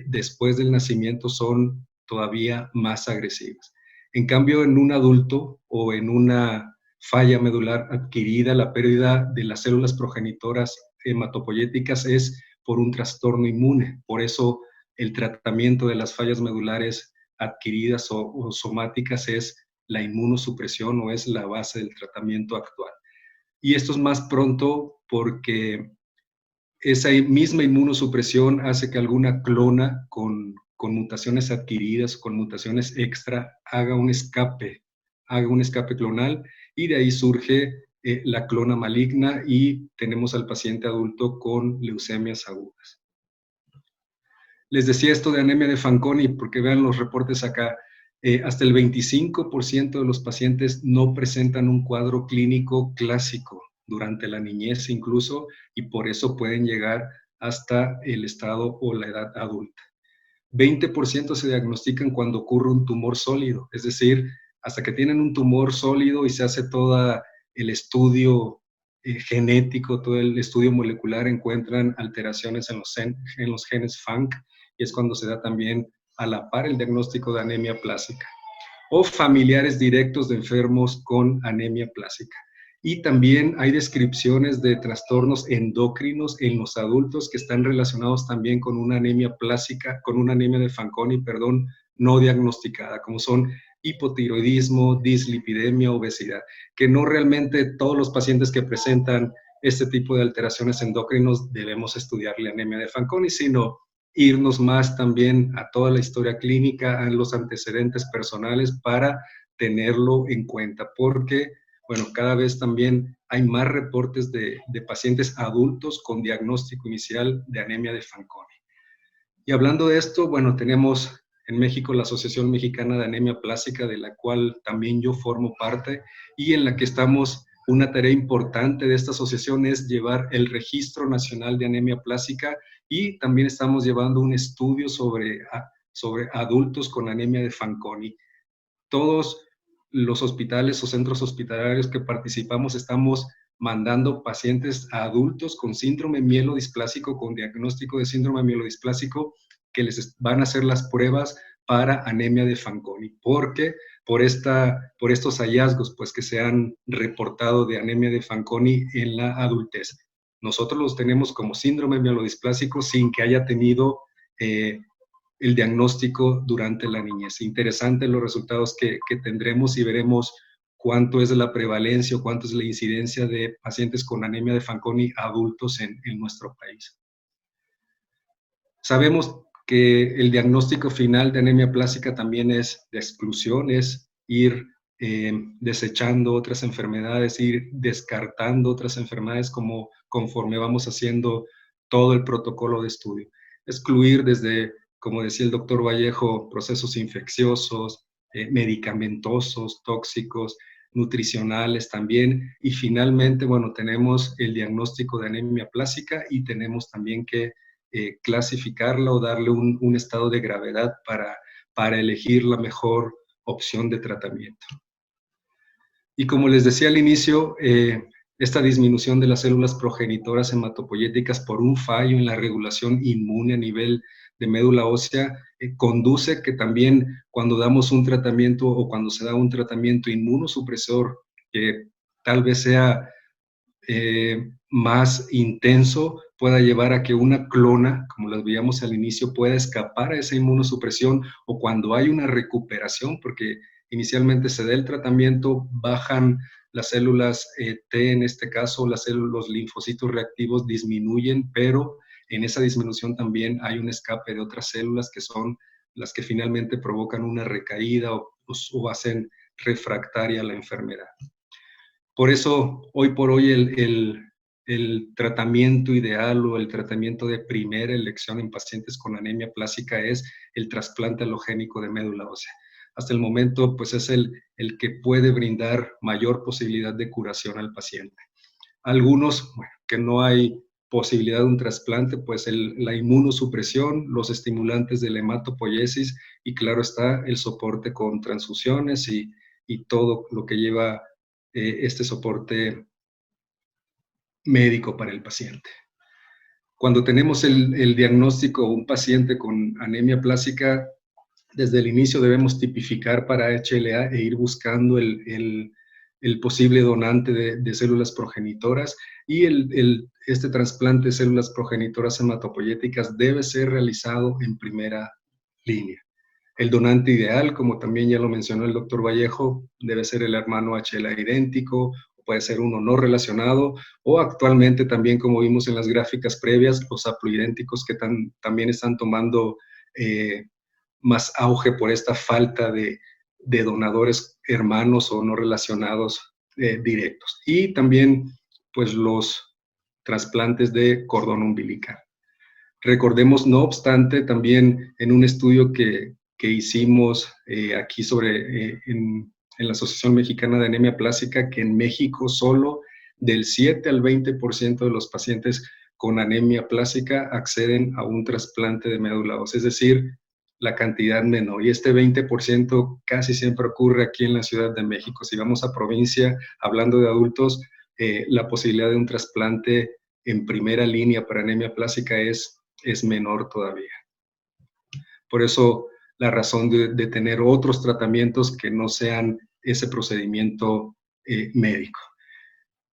[SPEAKER 4] después del nacimiento, son todavía más agresivas. En cambio, en un adulto o en una falla medular adquirida, la pérdida de las células progenitoras hematopoyéticas es por un trastorno inmune. Por eso el tratamiento de las fallas medulares adquiridas o somáticas es la inmunosupresión o es la base del tratamiento actual. Y esto es más pronto porque esa misma inmunosupresión hace que alguna clona con mutaciones adquiridas, con mutaciones extra, haga un escape clonal y de ahí surge la clona maligna y tenemos al paciente adulto con leucemias agudas. Les decía esto de anemia de Fanconi porque vean los reportes acá. Hasta el 25% de los pacientes no presentan un cuadro clínico clásico durante la niñez incluso, y por eso pueden llegar hasta el estado o la edad adulta. 20% se diagnostican cuando ocurre un tumor sólido, es decir, hasta que tienen un tumor sólido y se hace todo el estudio genético, todo el estudio molecular, encuentran alteraciones en los genes FANC, y es cuando se da también a la par el diagnóstico de anemia plásica, o familiares directos de enfermos con anemia plásica. Y también hay descripciones de trastornos endocrinos en los adultos que están relacionados también con una anemia plásica, con una anemia de Fanconi, no diagnosticada, como son hipotiroidismo, dislipidemia, obesidad, que no realmente todos los pacientes que presentan este tipo de alteraciones endocrinos debemos estudiarle anemia de Fanconi, sino irnos más también a toda la historia clínica, a los antecedentes personales para tenerlo en cuenta, porque cada vez también hay más reportes de pacientes adultos con diagnóstico inicial de anemia de Fanconi. Y hablando de esto, tenemos en México la Asociación Mexicana de Anemia Plásica, de la cual también yo formo parte, y en la que estamos, una tarea importante de esta asociación es llevar el Registro Nacional de Anemia Plásica, y también estamos llevando un estudio sobre adultos con anemia de Fanconi. Todos los hospitales o centros hospitalarios que participamos estamos mandando pacientes a adultos con síndrome mielodisplásico, con diagnóstico de síndrome mielodisplásico, que les van a hacer las pruebas para anemia de Fanconi, porque por estos hallazgos que se han reportado de anemia de Fanconi en la adultez. Nosotros los tenemos como síndrome mielodisplásico sin que haya tenido el diagnóstico durante la niñez. Interesante los resultados que tendremos y veremos cuánto es la prevalencia o cuánto es la incidencia de pacientes con anemia de Fanconi adultos en nuestro país. Sabemos que el diagnóstico final de anemia plástica también es de exclusión, es ir desechando otras enfermedades, ir descartando otras enfermedades conforme vamos haciendo todo el protocolo de estudio. Excluir desde, como decía el doctor Vallejo, procesos infecciosos, medicamentosos, tóxicos, nutricionales también, y finalmente, tenemos el diagnóstico de anemia plástica y tenemos también que clasificarla o darle un estado de gravedad para elegir la mejor opción de tratamiento. Y como les decía al inicio, esta disminución de las células progenitoras hematopoyéticas por un fallo en la regulación inmune a nivel de médula ósea conduce que también cuando damos un tratamiento o cuando se da un tratamiento inmunosupresor que tal vez sea más intenso, pueda llevar a que una clona, como las veíamos al inicio, pueda escapar a esa inmunosupresión, o cuando hay una recuperación, porque inicialmente se da el tratamiento, bajan las células T, en este caso, los linfocitos reactivos disminuyen, pero en esa disminución también hay un escape de otras células que son las que finalmente provocan una recaída o hacen refractaria la enfermedad. Por eso, hoy por hoy, el tratamiento ideal o el tratamiento de primera elección en pacientes con anemia plástica es el trasplante alogénico de médula ósea. Hasta el momento, pues es el que puede brindar mayor posibilidad de curación al paciente. Algunos, bueno, que no hay posibilidad de un trasplante, pues la inmunosupresión, los estimulantes de la hematopoiesis y, claro está, el soporte con transfusiones y todo lo que lleva este soporte médico para el paciente. Cuando tenemos el diagnóstico de un paciente con anemia plástica, desde el inicio debemos tipificar para HLA e ir buscando el posible donante de células progenitoras, y este trasplante de células progenitoras hematopoyéticas debe ser realizado en primera línea. El donante ideal, como también ya lo mencionó el doctor Vallejo, debe ser el hermano HLA idéntico, puede ser uno no relacionado, o actualmente también, como vimos en las gráficas previas, los haploidénticos que también están tomando más auge por esta falta de donadores hermanos o no relacionados directos. Y también, pues, los trasplantes de cordón umbilical. Recordemos, no obstante, también en un estudio que hicimos aquí en la Asociación Mexicana de Anemia Plástica, que en México solo del 7 al 20% de los pacientes con anemia plástica acceden a un trasplante de médula ósea, es decir, la cantidad menor. Y este 20% casi siempre ocurre aquí en la Ciudad de México. Si vamos a provincia, hablando de adultos, la posibilidad de un trasplante en primera línea para anemia plástica es menor todavía. Por eso, la razón de tener otros tratamientos que no sean ese procedimiento médico.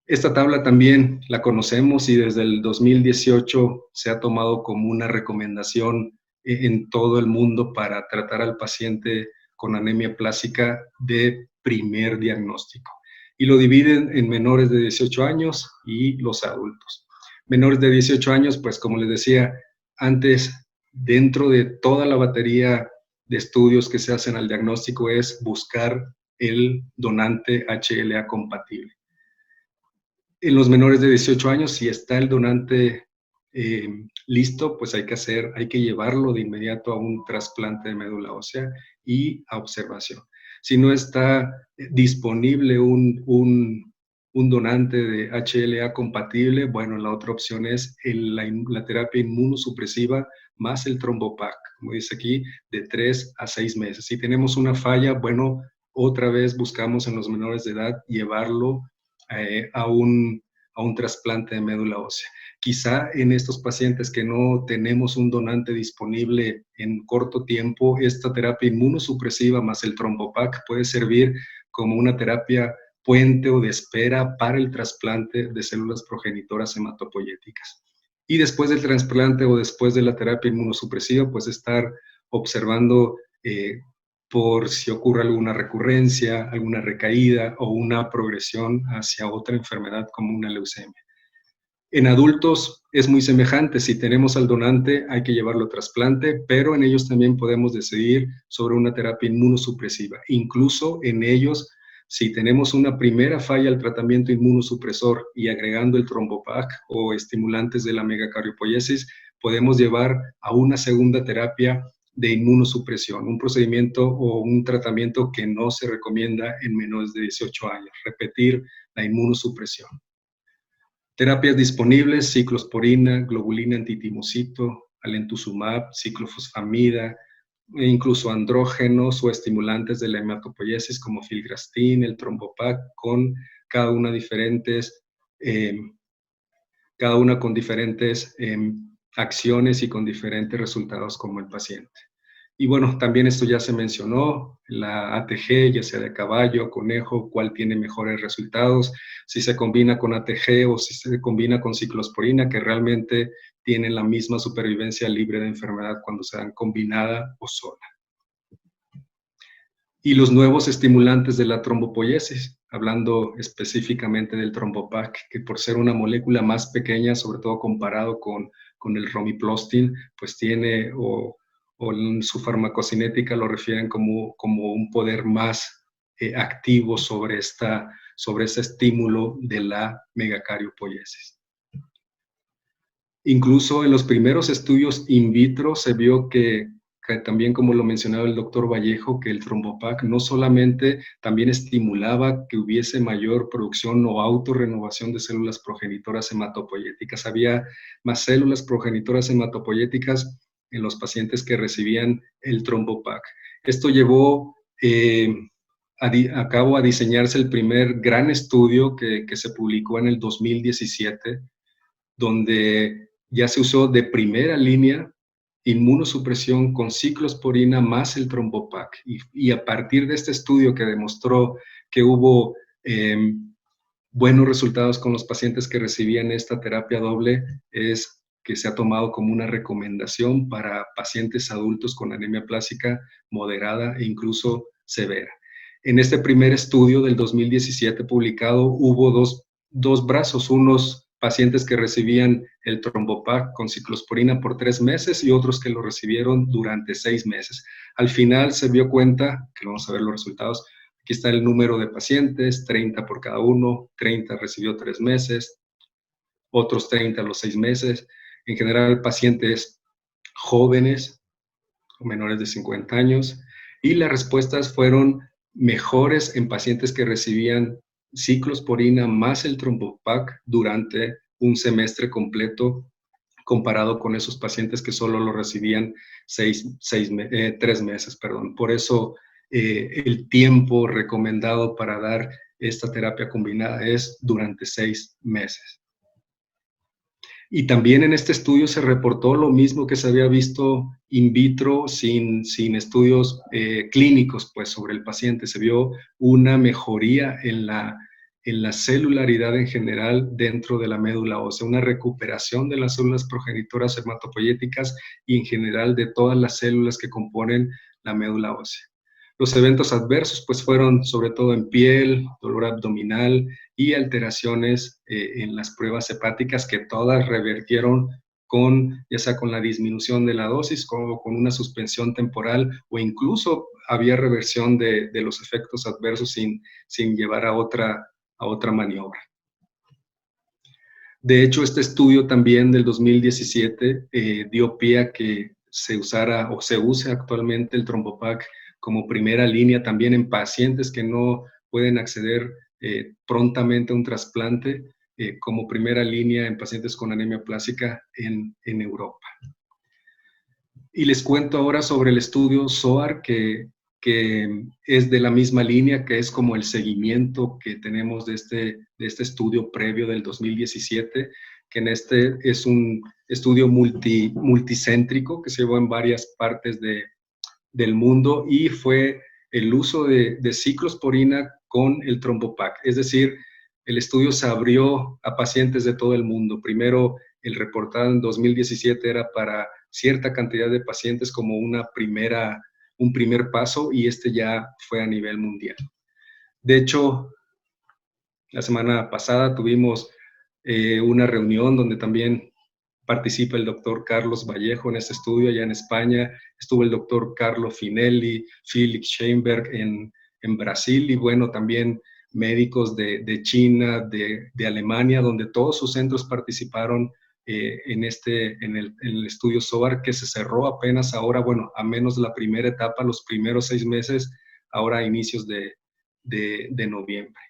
[SPEAKER 4] Esta tabla también la conocemos y desde el 2018 se ha tomado como una recomendación en todo el mundo para tratar al paciente con anemia plástica de primer diagnóstico. Y lo dividen en menores de 18 años y los adultos. Menores de 18 años, pues como les decía antes, dentro de toda la batería de estudios que se hacen al diagnóstico es buscar el donante HLA compatible. En los menores de 18 años, si está el donante listo, pues hay que llevarlo de inmediato a un trasplante de médula ósea y a observación. Si no está disponible un donante de HLA compatible, bueno, la otra opción es la terapia inmunosupresiva más el trombopac, como dice aquí, de 3 a 6 meses. Si tenemos una falla, bueno, otra vez buscamos en los menores de edad llevarlo a un trasplante de médula ósea. Quizá en estos pacientes que no tenemos un donante disponible en corto tiempo, esta terapia inmunosupresiva más el trombopac puede servir como una terapia puente o de espera para el trasplante de células progenitoras hematopoyéticas. Y después del trasplante o después de la terapia inmunosupresiva, pues estar observando por si ocurre alguna recurrencia, alguna recaída o una progresión hacia otra enfermedad como una leucemia. En adultos es muy semejante. Si tenemos al donante, hay que llevarlo a trasplante, pero en ellos también podemos decidir sobre una terapia inmunosupresiva. Incluso en ellos, si tenemos una primera falla al tratamiento inmunosupresor y agregando el trombopac o estimulantes de la megacardiopoiesis, podemos llevar a una segunda terapia de inmunosupresión, un procedimiento o un tratamiento que no se recomienda en menores de 18 años, repetir la inmunosupresión. Terapias disponibles: ciclosporina, globulina antitimocito, alemtuzumab, ciclofosfamida, e incluso andrógenos o estimulantes de la hematopoiesis como filgrastim, el trombopac, con cada una con diferentes acciones y con diferentes resultados como el paciente. Y bueno, también esto ya se mencionó, la ATG, ya sea de caballo, conejo, cuál tiene mejores resultados, si se combina con ATG o si se combina con ciclosporina, que realmente tienen la misma supervivencia libre de enfermedad cuando se dan combinada o sola. Y los nuevos estimulantes de la trombopoiesis, hablando específicamente del trombopac, que por ser una molécula más pequeña, sobre todo comparado con el romiplostin, pues tiene, o en su farmacocinética lo refieren como un poder más activo sobre ese estímulo de la megacariopoiesis. Incluso en los primeros estudios in vitro se vio que también, como lo mencionaba el doctor Vallejo, que el trombopac no solamente también estimulaba que hubiese mayor producción o autorrenovación de células progenitoras hematopoyéticas. Había más células progenitoras hematopoyéticas en los pacientes que recibían el trombopac. Esto llevó a cabo a diseñarse el primer gran estudio que se publicó en el 2017, donde ya se usó de primera línea inmunosupresión con ciclosporina más el trombopac. Y a partir de este estudio que demostró que hubo buenos resultados con los pacientes que recibían esta terapia doble, es que se ha tomado como una recomendación para pacientes adultos con anemia plástica moderada e incluso severa. En este primer estudio del 2017 publicado hubo dos brazos, unos pacientes que recibían el trombopac con ciclosporina por 3 meses y otros que lo recibieron durante 6 meses. Al final se dio cuenta, que vamos a ver los resultados, aquí está el número de pacientes, 30 por cada uno, 30 recibió 3 meses, otros 30 a los 6 meses, en general pacientes jóvenes o menores de 50 años, y las respuestas fueron mejores en pacientes que recibían ciclosporina más el trombopac durante un semestre completo, comparado con esos pacientes que solo lo recibían 3 meses. Por eso el tiempo recomendado para dar esta terapia combinada es durante 6 meses. Y también en este estudio se reportó lo mismo que se había visto in vitro sin estudios clínicos pues, sobre el paciente. Se vio una mejoría en la celularidad en general dentro de la médula ósea, una recuperación de las células progenitoras hematopoyéticas y en general de todas las células que componen la médula ósea. Los eventos adversos pues, fueron sobre todo en piel, dolor abdominal y alteraciones en las pruebas hepáticas que todas revertieron ya sea con la disminución de la dosis, como con una suspensión temporal o incluso había reversión de los efectos adversos sin llevar a otra maniobra. De hecho, este estudio también del 2017 dio pie a que se usara o se use actualmente el trombopac como primera línea también en pacientes que no pueden acceder prontamente a un trasplante, como primera línea en pacientes con anemia plástica en Europa. Y les cuento ahora sobre el estudio SOAR, que es de la misma línea, que es como el seguimiento que tenemos de este estudio previo del 2017, que en este es un estudio multicéntrico que se llevó en varias partes del mundo y fue el uso de ciclosporina con el trombopac. Es decir, el estudio se abrió a pacientes de todo el mundo. Primero, el reportado en 2017 era para cierta cantidad de pacientes como un primer paso y este ya fue a nivel mundial. De hecho, la semana pasada tuvimos una reunión donde también participa el doctor Carlos Vallejo en este estudio allá en España, estuvo el doctor Carlo Finelli, Felix Scheinberg en Brasil y bueno, también médicos de China, de Alemania, donde todos sus centros participaron en el estudio SOAR, que se cerró apenas ahora, bueno, a menos la primera etapa, los primeros 6 meses, ahora a inicios de noviembre.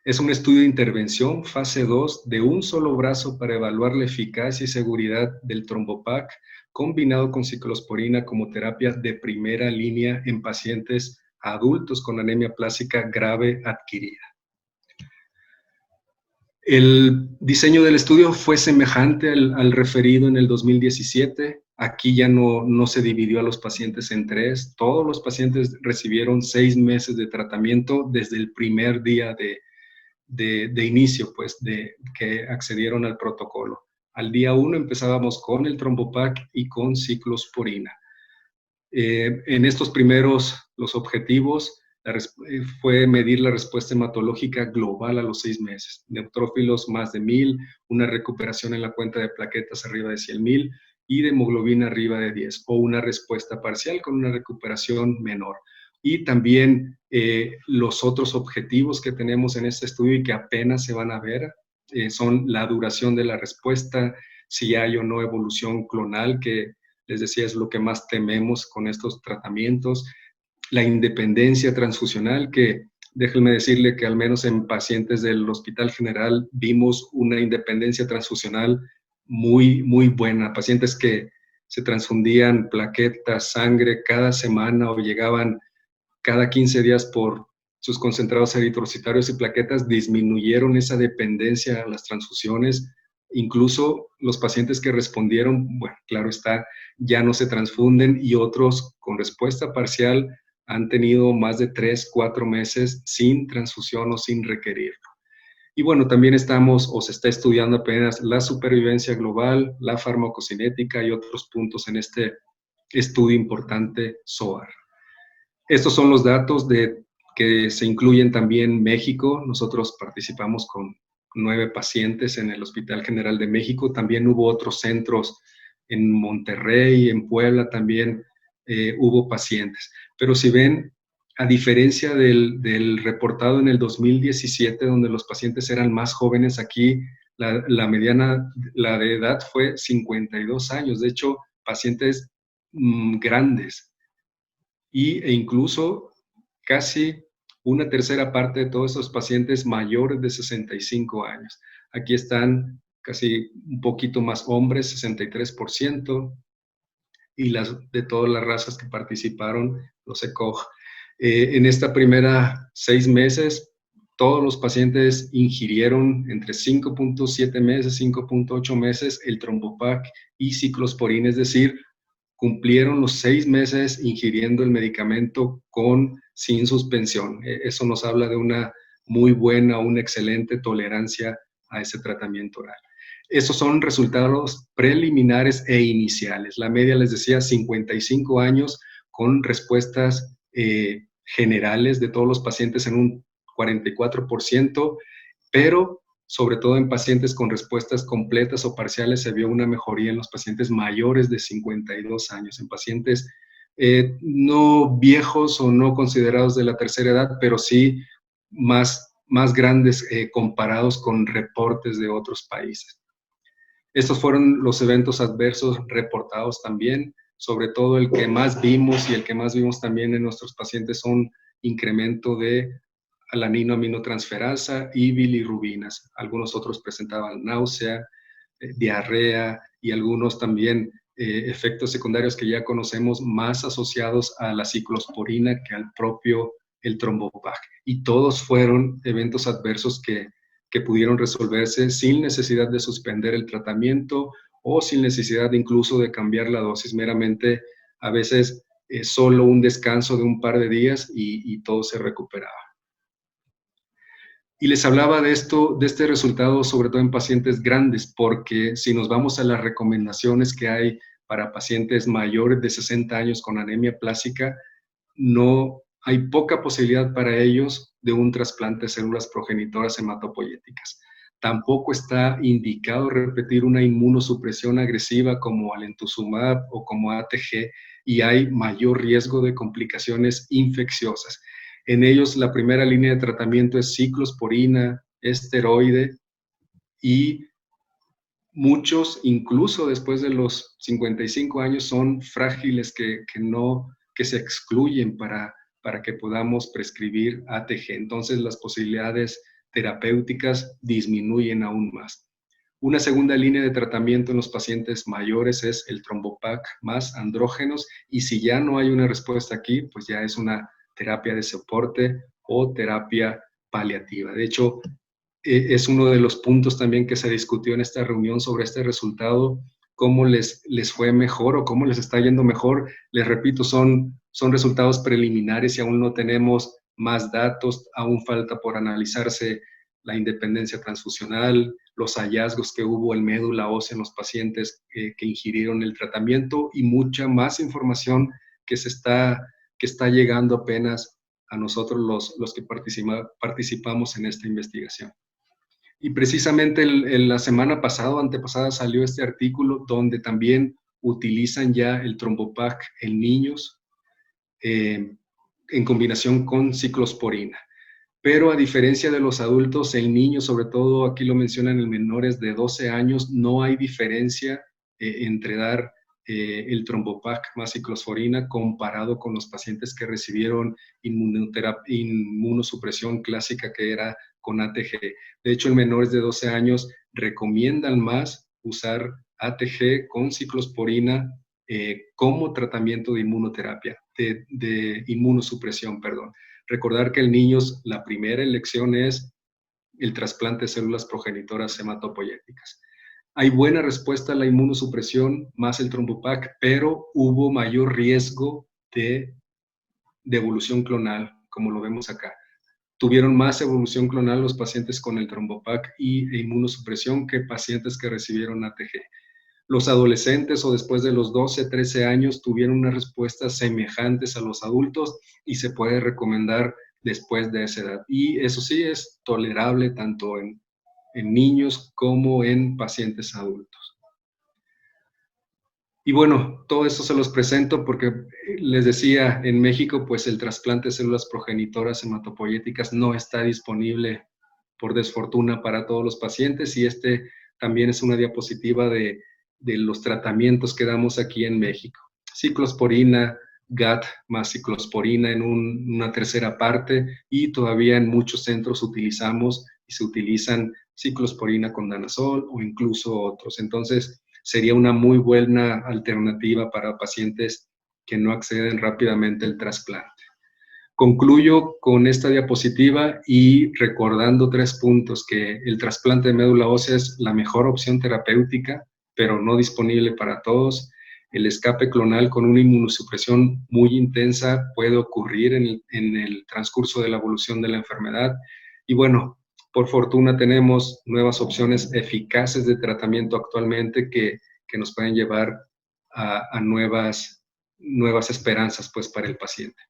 [SPEAKER 4] Es un estudio de intervención, fase 2, de un solo brazo para evaluar la eficacia y seguridad del Trombopac, combinado con ciclosporina como terapia de primera línea en pacientes adultos con anemia plástica grave adquirida. El diseño del estudio fue semejante al referido en el 2017. Aquí ya no se dividió a los pacientes en 3. Todos los pacientes recibieron 6 meses de tratamiento desde el primer día de inicio, pues, de que accedieron al protocolo. Al día 1 empezábamos con el Trombopac y con ciclosporina. En estos primeros, los objetivos fue medir la respuesta hematológica global a los 6 meses. Neutrófilos más de 1000, una recuperación en la cuenta de plaquetas arriba de 100,000 y de hemoglobina arriba de 10, o una respuesta parcial con una recuperación menor. Y también los otros objetivos que tenemos en este estudio y que apenas se van a ver son la duración de la respuesta, si hay o no evolución clonal, que les decía es lo que más tememos con estos tratamientos, la independencia transfusional, que déjenme decirle que al menos en pacientes del Hospital General vimos una independencia transfusional muy, muy buena. Pacientes que se transfundían plaquetas, sangre cada semana o llegaban cada 15 días por sus concentrados eritrocitarios y plaquetas, disminuyeron esa dependencia a las transfusiones. Incluso los pacientes que respondieron, bueno, claro está, ya no se transfunden, y otros con respuesta parcial han tenido más de 3, 4 meses sin transfusión o sin requerirlo. Y bueno, también estamos o se está estudiando apenas la supervivencia global, la farmacocinética y otros puntos en este estudio importante SOAR. Estos son los datos que se incluyen también México. Nosotros participamos con 9 pacientes en el Hospital General de México. También hubo otros centros en Monterrey, en Puebla también hubo pacientes. Pero si ven, a diferencia del reportado en el 2017, donde los pacientes eran más jóvenes, aquí la mediana, la de edad fue 52 años. De hecho, pacientes grandes. E incluso casi una tercera parte de todos esos pacientes mayores de 65 años. Aquí están casi un poquito más hombres, 63%, y de todas las razas que participaron, los ECOG. En esta primera 6 meses, todos los pacientes ingirieron entre 5.7 meses, 5.8 meses el Trombopac y ciclosporina, es decir, cumplieron los 6 meses ingiriendo el medicamento sin suspensión. Eso nos habla de una muy buena, una excelente tolerancia a ese tratamiento oral. Estos son resultados preliminares e iniciales. La media, les decía, 55 años con respuestas generales de todos los pacientes en un 44%, pero sobre todo en pacientes con respuestas completas o parciales se vio una mejoría en los pacientes mayores de 52 años, en pacientes no viejos o no considerados de la tercera edad, pero sí más grandes comparados con reportes de otros países. Estos fueron los eventos adversos reportados también, sobre todo el que más vimos y el que más vimos también en nuestros pacientes son incremento de alanino-aminotransferasa y bilirrubinas. Algunos otros presentaban náusea, diarrea y algunos también efectos secundarios que ya conocemos más asociados a la ciclosporina que al propio el Trombopac. Y todos fueron eventos adversos que pudieron resolverse sin necesidad de suspender el tratamiento o sin necesidad incluso de cambiar la dosis, meramente a veces solo un descanso de un par de días y todo se recuperaba. Y les hablaba de este resultado sobre todo en pacientes grandes, porque si nos vamos a las recomendaciones que hay para pacientes mayores de 60 años con anemia plástica, no hay poca posibilidad para ellos de un trasplante de células progenitoras hematopoyéticas. Tampoco está indicado repetir una inmunosupresión agresiva como alemtuzumab o como ATG, y hay mayor riesgo de complicaciones infecciosas. En ellos, la primera línea de tratamiento es ciclosporina, esteroide, y muchos, incluso después de los 55 años, son frágiles que se excluyen para que podamos prescribir ATG. Entonces, las posibilidades terapéuticas disminuyen aún más. Una segunda línea de tratamiento en los pacientes mayores es el Trombopac más andrógenos, y si ya no hay una respuesta aquí, pues ya es una terapia de soporte o terapia paliativa. De hecho, es uno de los puntos también que se discutió en esta reunión sobre este resultado, cómo les fue mejor o cómo les está yendo mejor. Les repito, son resultados preliminares y aún no tenemos más datos, aún falta por analizarse la independencia transfusional, los hallazgos que hubo en médula ósea en los pacientes que ingirieron el tratamiento y mucha más información que está llegando apenas a nosotros los que participamos en esta investigación. Y precisamente la semana pasada o antepasada salió este artículo donde también utilizan ya el Trombopac en niños en combinación con ciclosporina. Pero a diferencia de los adultos, en niños, sobre todo aquí lo mencionan en menores de 12 años, no hay diferencia entre dar el Trombopac más ciclosporina comparado con los pacientes que recibieron inmunosupresión clásica, que era con ATG. De hecho, en menores de 12 años recomiendan más usar ATG con ciclosporina como tratamiento de inmunoterapia, de inmunosupresión, perdón. Recordar que en niños la primera elección es el trasplante de células progenitoras hematopoyéticas. Hay buena respuesta a la inmunosupresión más el Trombopac, pero hubo mayor riesgo de evolución clonal, como lo vemos acá. Tuvieron más evolución clonal los pacientes con el Trombopac y inmunosupresión que pacientes que recibieron ATG. Los adolescentes o después de los 12, 13 años tuvieron unas respuestas semejantes a los adultos y se puede recomendar después de esa edad. Y eso sí es tolerable tanto en niños como en pacientes adultos. Y bueno, todo esto se los presento porque les decía, en México pues el trasplante de células progenitoras hematopoyéticas no está disponible por desfortuna para todos los pacientes, y este también es una diapositiva de los tratamientos que damos aquí en México. Ciclosporina, GAT más ciclosporina en una tercera parte, y todavía en muchos centros utilizamos y se utilizan ciclosporina con danazol o incluso otros. Entonces, sería una muy buena alternativa para pacientes que no acceden rápidamente al trasplante. Concluyo con esta diapositiva y recordando 3 puntos: que el trasplante de médula ósea es la mejor opción terapéutica, pero no disponible para todos. El escape clonal con una inmunosupresión muy intensa puede ocurrir en el transcurso de la evolución de la enfermedad. Y bueno, por fortuna tenemos nuevas opciones eficaces de tratamiento actualmente que nos pueden llevar a nuevas esperanzas pues, para el paciente.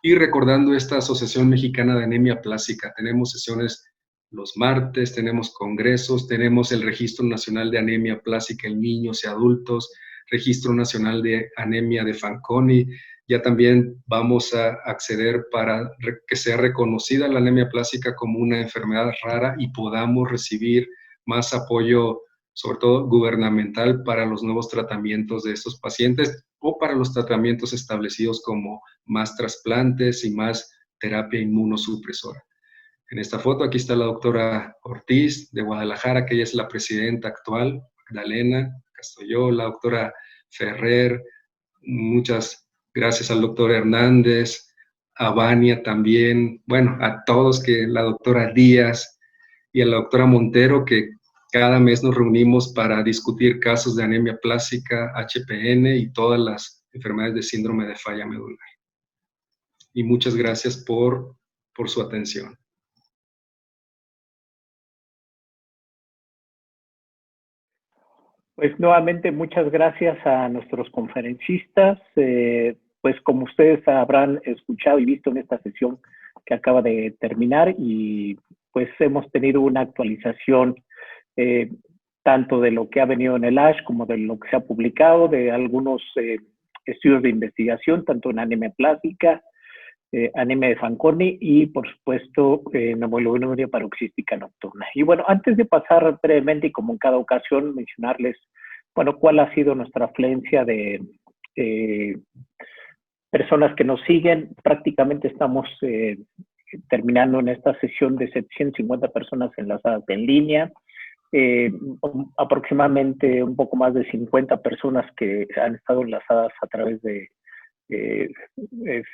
[SPEAKER 4] Y recordando esta Asociación Mexicana de Anemia Plástica, tenemos sesiones los martes, tenemos congresos, tenemos el Registro Nacional de Anemia Plástica en niños y adultos, Registro Nacional de Anemia de Fanconi. Ya también vamos a acceder para que sea reconocida la anemia plástica como una enfermedad rara y podamos recibir más apoyo, sobre todo gubernamental, para los nuevos tratamientos de estos pacientes o para los tratamientos establecidos como más trasplantes y más terapia inmunosupresora. En esta foto aquí está la doctora Ortiz de Guadalajara, que ella es la presidenta actual, Magdalena Castoyó, la doctora Ferrer, muchas gracias al doctor Hernández, a Vania también, bueno, a todos, que la doctora Díaz y a la doctora Montero, que cada mes nos reunimos para discutir casos de anemia plástica, HPN y todas las enfermedades de síndrome de falla medular. Y muchas gracias por su atención.
[SPEAKER 1] Pues nuevamente muchas gracias a nuestros conferencistas. Pues como ustedes habrán escuchado y visto en esta sesión que acaba de terminar, y pues hemos tenido una actualización tanto de lo que ha venido en el ASH como de lo que se ha publicado, de algunos estudios de investigación, tanto en anemia plástica, anemia de Fanconi y, por supuesto, neumoglobinuria paroxística nocturna. Y bueno, antes de pasar brevemente, y como en cada ocasión, mencionarles, bueno, cuál ha sido nuestra afluencia de personas que nos siguen. Prácticamente estamos terminando en esta sesión de 750 personas enlazadas en línea, aproximadamente un poco más de 50 personas que han estado enlazadas a través de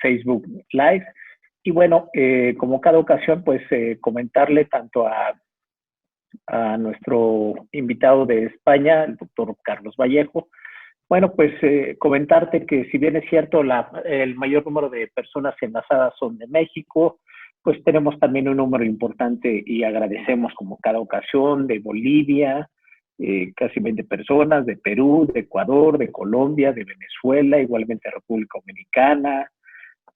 [SPEAKER 1] Facebook Live. Y bueno, como cada ocasión, pues comentarle tanto a nuestro invitado de España, el doctor Carlos Vallejo. Bueno, pues comentarte que si bien es cierto el mayor número de personas enlazadas son de México, pues tenemos también un número importante y agradecemos como cada ocasión de Bolivia, casi 20 personas, de Perú, de Ecuador, de Colombia, de Venezuela, igualmente República Dominicana,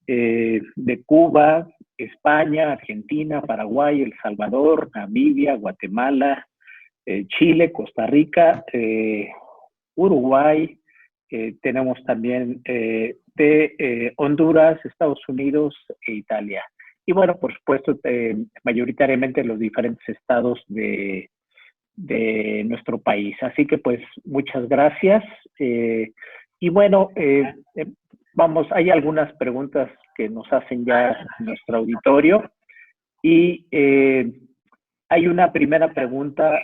[SPEAKER 1] de Cuba, España, Argentina, Paraguay, El Salvador, Namibia, Guatemala, Chile, Costa Rica, Uruguay, tenemos también de Honduras, Estados Unidos e Italia. Y bueno, por supuesto, mayoritariamente los diferentes estados de nuestro país. Así que pues muchas gracias. Y bueno, vamos, hay algunas preguntas que nos hacen ya nuestro auditorio. Y hay una primera pregunta,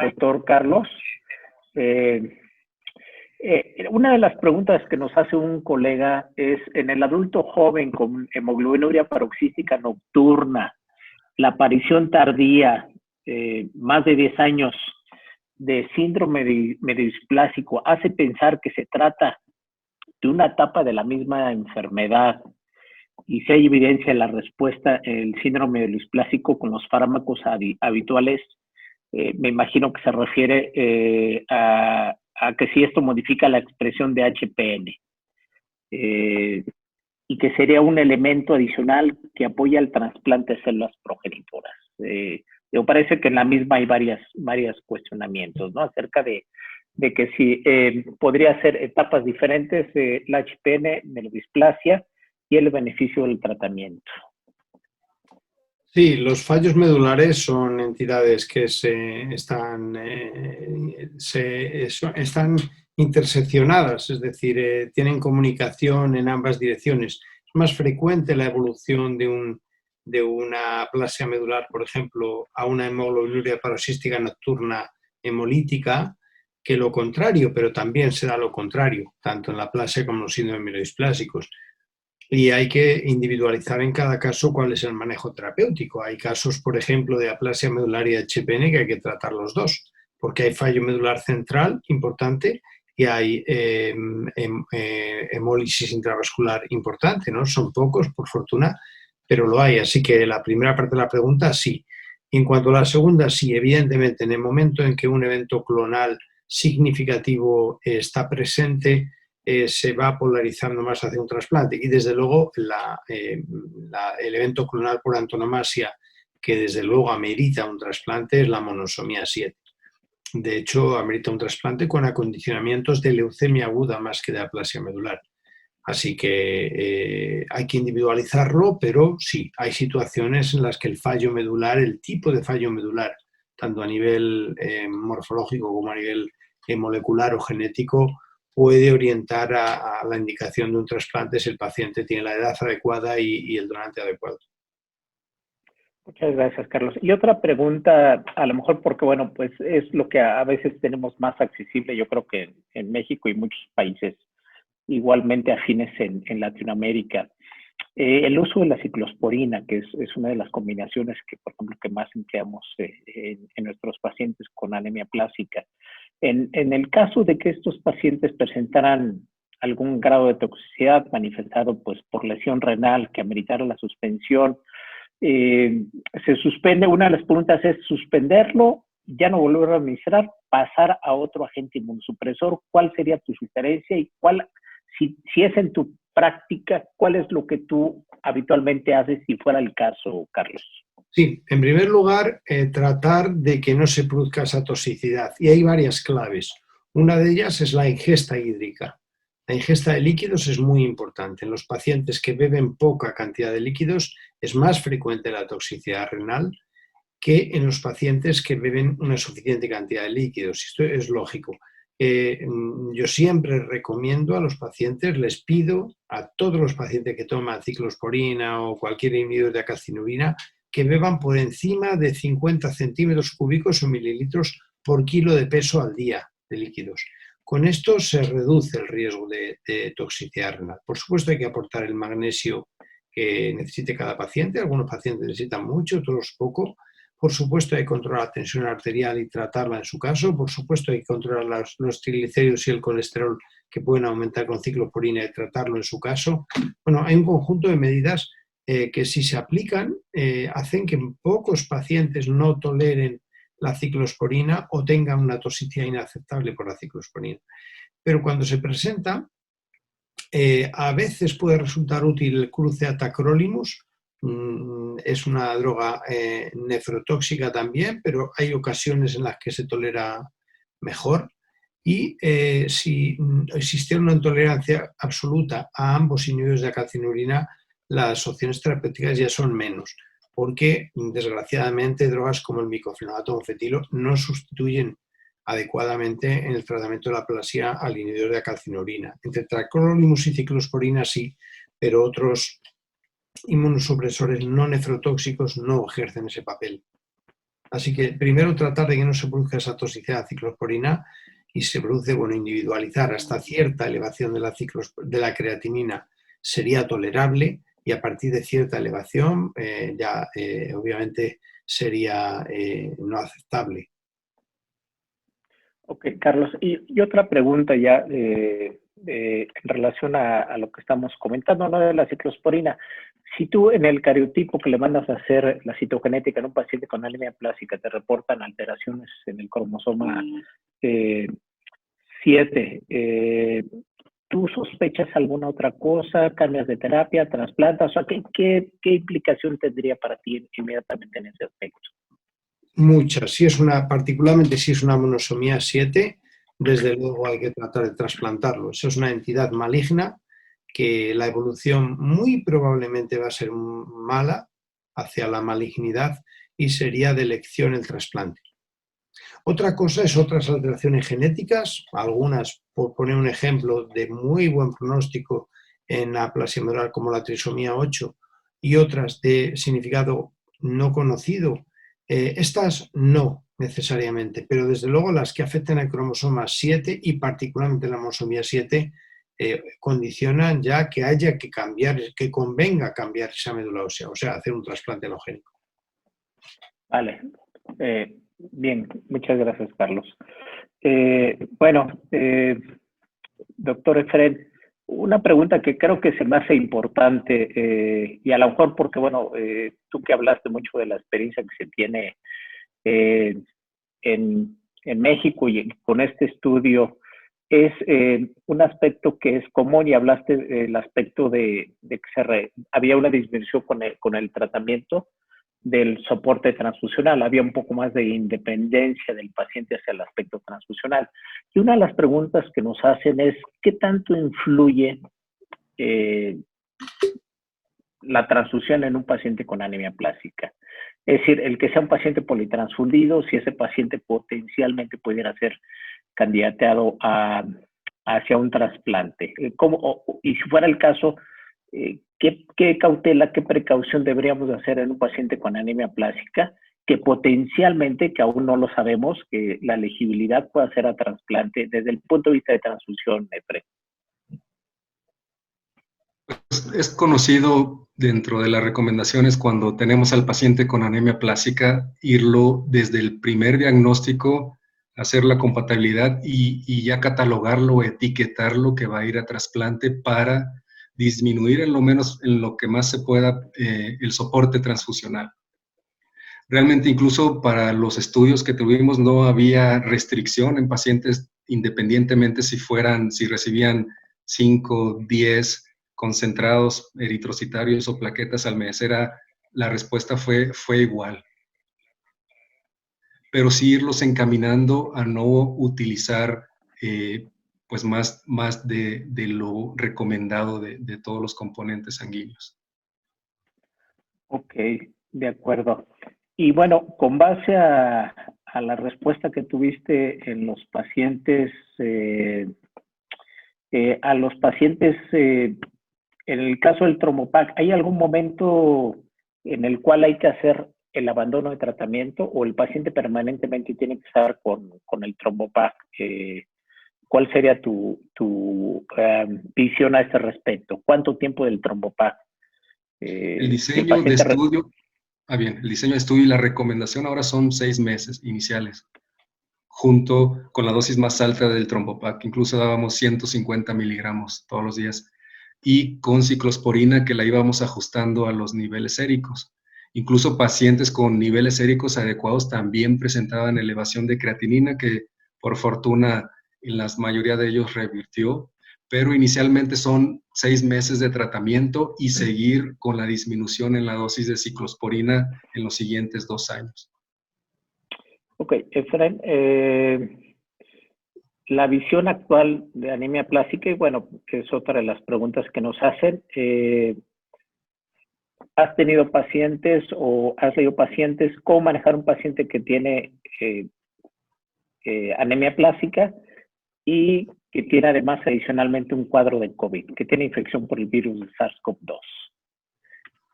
[SPEAKER 1] doctor Carlos. Una de las preguntas que nos hace un colega es, en el adulto joven con hemoglobinuria paroxística nocturna, la aparición tardía, más de 10 años, de síndrome mediodisplásico, hace pensar que se trata de una etapa de la misma enfermedad, y si hay evidencia de la respuesta el síndrome mediodisplásico con los fármacos habituales. Me imagino que se refiere a que si esto modifica la expresión de HPN, y que sería un elemento adicional que apoya el trasplante de células progenitoras. Me parece que en la misma hay varios cuestionamientos, ¿no? Acerca de que si podría ser etapas diferentes de la HPN, de la displasia y el beneficio del tratamiento.
[SPEAKER 3] Sí, los fallos medulares son entidades que están interseccionadas, es decir, tienen comunicación en ambas direcciones. Es más frecuente la evolución de una aplasia medular, por ejemplo, a una hemoglobinuria paroxística nocturna hemolítica, que lo contrario, pero también se da lo contrario, tanto en la aplasia como en los síndromes mediodisplásicos. Y hay que individualizar en cada caso cuál es el manejo terapéutico. Hay casos, por ejemplo, de aplasia medular y HPN que hay que tratar los dos, porque hay fallo medular central importante y hay hemólisis intravascular importante, ¿no? Son pocos, por fortuna, pero lo hay. Así que la primera parte de la pregunta, sí. En cuanto a la segunda, sí, evidentemente, en el momento en que un evento clonal significativo está presente, se va polarizando más hacia un trasplante. Y desde luego el evento clonal por antonomasia que desde luego amerita un trasplante es la monosomía 7. De hecho, amerita un trasplante con acondicionamientos de leucemia aguda más que de aplasia medular. Así que hay que individualizarlo, pero sí, hay situaciones en las que el fallo medular, el tipo de fallo medular, tanto a nivel morfológico como a nivel molecular o genético, puede orientar a la indicación de un trasplante si el paciente tiene la edad adecuada y el donante adecuado.
[SPEAKER 1] Muchas gracias, Carlos. Y otra pregunta, a lo mejor porque, bueno, pues es lo que a veces tenemos más accesible, yo creo que en México y muchos países igualmente afines en Latinoamérica. El uso de la ciclosporina, que es una de las combinaciones que, por ejemplo, que más empleamos en nuestros pacientes con anemia plástica. En el caso de que estos pacientes presentaran algún grado de toxicidad manifestado pues, por lesión renal que ameritara la suspensión, se suspende. Una de las preguntas es suspenderlo, ya no volver a administrar, pasar a otro agente inmunosupresor. ¿Cuál sería tu sugerencia y si es en tu práctica, cuál es lo que tú habitualmente haces si fuera el caso, Carlos?
[SPEAKER 3] Sí, en primer lugar, tratar de que no se produzca esa toxicidad. Y hay varias claves. Una de ellas es la ingesta hídrica. La ingesta de líquidos es muy importante. En los pacientes que beben poca cantidad de líquidos es más frecuente la toxicidad renal que en los pacientes que beben una suficiente cantidad de líquidos. Esto es lógico. Yo siempre recomiendo a los pacientes, les pido a todos los pacientes que toman ciclosporina o cualquier inhibidor de calcinurina que beban por encima de 50 centímetros cúbicos o mililitros por kilo de peso al día de líquidos. Con esto se reduce el riesgo de toxicidad renal. Por supuesto hay que aportar el magnesio que necesite cada paciente. Algunos pacientes necesitan mucho, otros poco. Por supuesto hay que controlar la tensión arterial y tratarla en su caso. Por supuesto hay que controlar los triglicéridos y el colesterol que pueden aumentar con ciclosporina y tratarlo en su caso. Bueno, hay un conjunto de medidas que si se aplican hacen que pocos pacientes no toleren la ciclosporina o tengan una toxicidad inaceptable por la ciclosporina. Pero cuando se presenta, a veces puede resultar útil el cruce a tacrolimus. Es una droga nefrotóxica también, pero hay ocasiones en las que se tolera mejor. Y si existiera una intolerancia absoluta a ambos inhibidores de calcinurina, las opciones terapéuticas ya son menos, porque desgraciadamente drogas como el micofenonato o mofetilo no sustituyen adecuadamente en el tratamiento de la aplasia al inhibidor de calcinurina. Entre tacrolimus y ciclosporina sí, pero otros inmunosupresores no nefrotóxicos no ejercen ese papel. Así que primero tratar de que no se produzca esa toxicidad a ciclosporina y se produce, bueno, individualizar hasta cierta elevación de la creatinina sería tolerable y a partir de cierta elevación ya obviamente sería no aceptable.
[SPEAKER 1] Ok, Carlos. Y otra pregunta ya en relación a lo que estamos comentando, ¿no? De la ciclosporina. Si tú en el cariotipo que le mandas a hacer la citogenética en un paciente con anemia plástica te reportan alteraciones en el cromosoma 7, ¿tú sospechas alguna otra cosa? ¿Cambias de terapia? ¿Trasplantas? O sea, ¿qué implicación tendría para ti inmediatamente en ese aspecto?
[SPEAKER 3] Muchas. Particularmente si es una monosomía 7, desde luego hay que tratar de trasplantarlo. Eso es una entidad maligna que la evolución muy probablemente va a ser mala hacia la malignidad y sería de elección el trasplante. Otra cosa es otras alteraciones genéticas, algunas, por poner un ejemplo, de muy buen pronóstico en la aplasia medular como la trisomía 8 y otras de significado no conocido. Estas no necesariamente, pero desde luego las que afectan al cromosoma 7 y particularmente la monosomía 7 condicionan ya que haya que cambiar, que convenga cambiar esa médula ósea, o sea, hacer un trasplante alogénico.
[SPEAKER 1] Vale. Bien, muchas gracias, Carlos. Doctor Efren, una pregunta que creo que se me hace importante y a lo mejor porque, bueno, tú que hablaste mucho de la experiencia que se tiene en México y con este estudio, es un aspecto que es común y hablaste del aspecto de que había una disminución con el tratamiento del soporte transfusional, había un poco más de independencia del paciente hacia el aspecto transfusional. Y una de las preguntas que nos hacen es, ¿qué tanto influye la transfusión en un paciente con anemia plástica? Es decir, el que sea un paciente politransfundido, si ese paciente potencialmente pudiera ser candidateado hacia un trasplante. Y si fuera el caso, ¿qué cautela, qué precaución deberíamos hacer en un paciente con anemia plástica que potencialmente, que aún no lo sabemos, que la elegibilidad pueda ser a trasplante desde el punto de vista de transfusión, Efren?
[SPEAKER 4] Es conocido dentro de las recomendaciones cuando tenemos al paciente con anemia plástica, irlo desde el primer diagnóstico, hacer la compatibilidad y ya catalogarlo, etiquetarlo que va a ir a trasplante para disminuir en lo menos, en lo que más se pueda, el soporte transfusional. Realmente incluso para los estudios que tuvimos no había restricción en pacientes independientemente si recibían 5, 10 concentrados eritrocitarios o plaquetas al mes. La respuesta fue igual. Pero sí irlos encaminando a no utilizar pues más de lo recomendado de todos los componentes sanguíneos.
[SPEAKER 1] Ok, de acuerdo. Y bueno, con base a a la respuesta que tuviste en los pacientes, en el caso del trombopac, ¿hay algún momento en el cual hay que hacer el abandono de tratamiento o el paciente permanentemente tiene que estar con el trombopac? ¿Cuál sería tu visión a este respecto? ¿Cuánto tiempo del trombopac?
[SPEAKER 4] El diseño de estudio, el diseño de estudio y la recomendación ahora son 6 meses iniciales, junto con la dosis más alta del trombopac, incluso dábamos 150 miligramos todos los días, y con ciclosporina que la íbamos ajustando a los niveles séricos. Incluso pacientes con niveles séricos adecuados también presentaban elevación de creatinina, que por fortuna en la mayoría de ellos revirtió, pero inicialmente son 6 meses de tratamiento y seguir con la disminución en la dosis de ciclosporina en los siguientes 2 años.
[SPEAKER 1] Ok, Efraín, la visión actual de anemia plástica, y bueno, que es otra de las preguntas que nos hacen, ¿has tenido pacientes o has leído pacientes cómo manejar un paciente que tiene anemia plástica y que tiene además adicionalmente un cuadro de COVID, que tiene infección por el virus de SARS-CoV-2?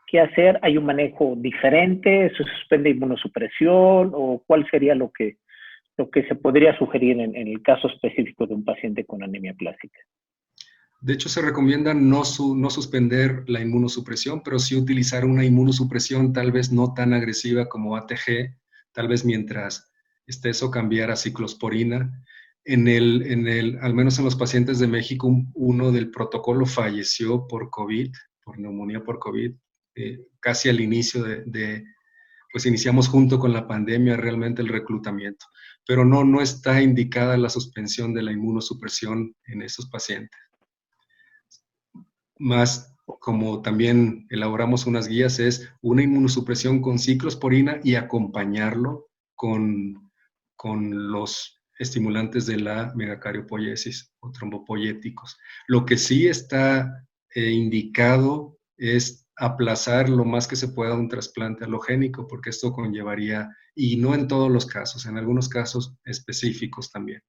[SPEAKER 1] ¿Qué hacer? ¿Hay un manejo diferente? ¿Se suspende inmunosupresión? ¿O cuál sería lo que se podría sugerir en el caso específico de un paciente con anemia plástica?
[SPEAKER 4] De hecho, se recomienda no suspender la inmunosupresión, pero sí utilizar una inmunosupresión tal vez no tan agresiva como ATG, tal vez mientras esté eso cambiar a ciclosporina. Al menos en los pacientes de México, uno del protocolo falleció por COVID, por neumonía por COVID, casi al inicio pues iniciamos junto con la pandemia realmente el reclutamiento, pero no está indicada la suspensión de la inmunosupresión en esos pacientes. Más, como también elaboramos unas guías, es una inmunosupresión con ciclosporina y acompañarlo con los estimulantes de la megacariopoiesis o trombopoiéticos. Lo que sí está indicado es aplazar lo más que se pueda un trasplante halogénico, porque esto conllevaría, y no en todos los casos, en algunos casos específicos también,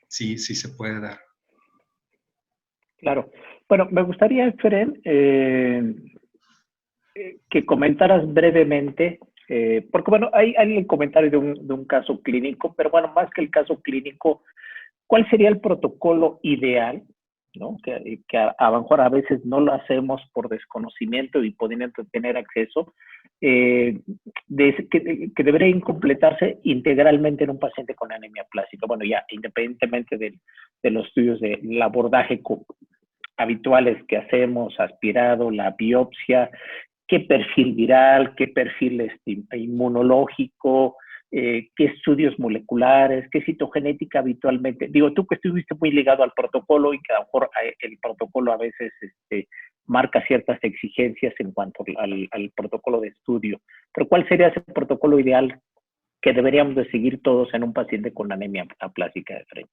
[SPEAKER 4] sí se puede dar.
[SPEAKER 1] Claro. Bueno, me gustaría, Efraín, que comentaras brevemente, porque bueno, hay el comentario de un caso clínico, pero bueno, más que el caso clínico, ¿cuál sería el protocolo ideal, ¿no? Que a lo mejor a veces no lo hacemos por desconocimiento y pudiendo tener acceso, que debería completarse integralmente en un paciente con anemia plástica? Bueno, ya independientemente de los estudios del abordaje habituales que hacemos, aspirado, la biopsia, qué perfil viral, qué perfil inmunológico, qué estudios moleculares, qué citogenética habitualmente. Digo, tú que estuviste muy ligado al protocolo y que a lo mejor el protocolo a veces marca ciertas exigencias en cuanto al protocolo de estudio, pero ¿cuál sería ese protocolo ideal que deberíamos de seguir todos en un paciente con anemia plástica, Efraín?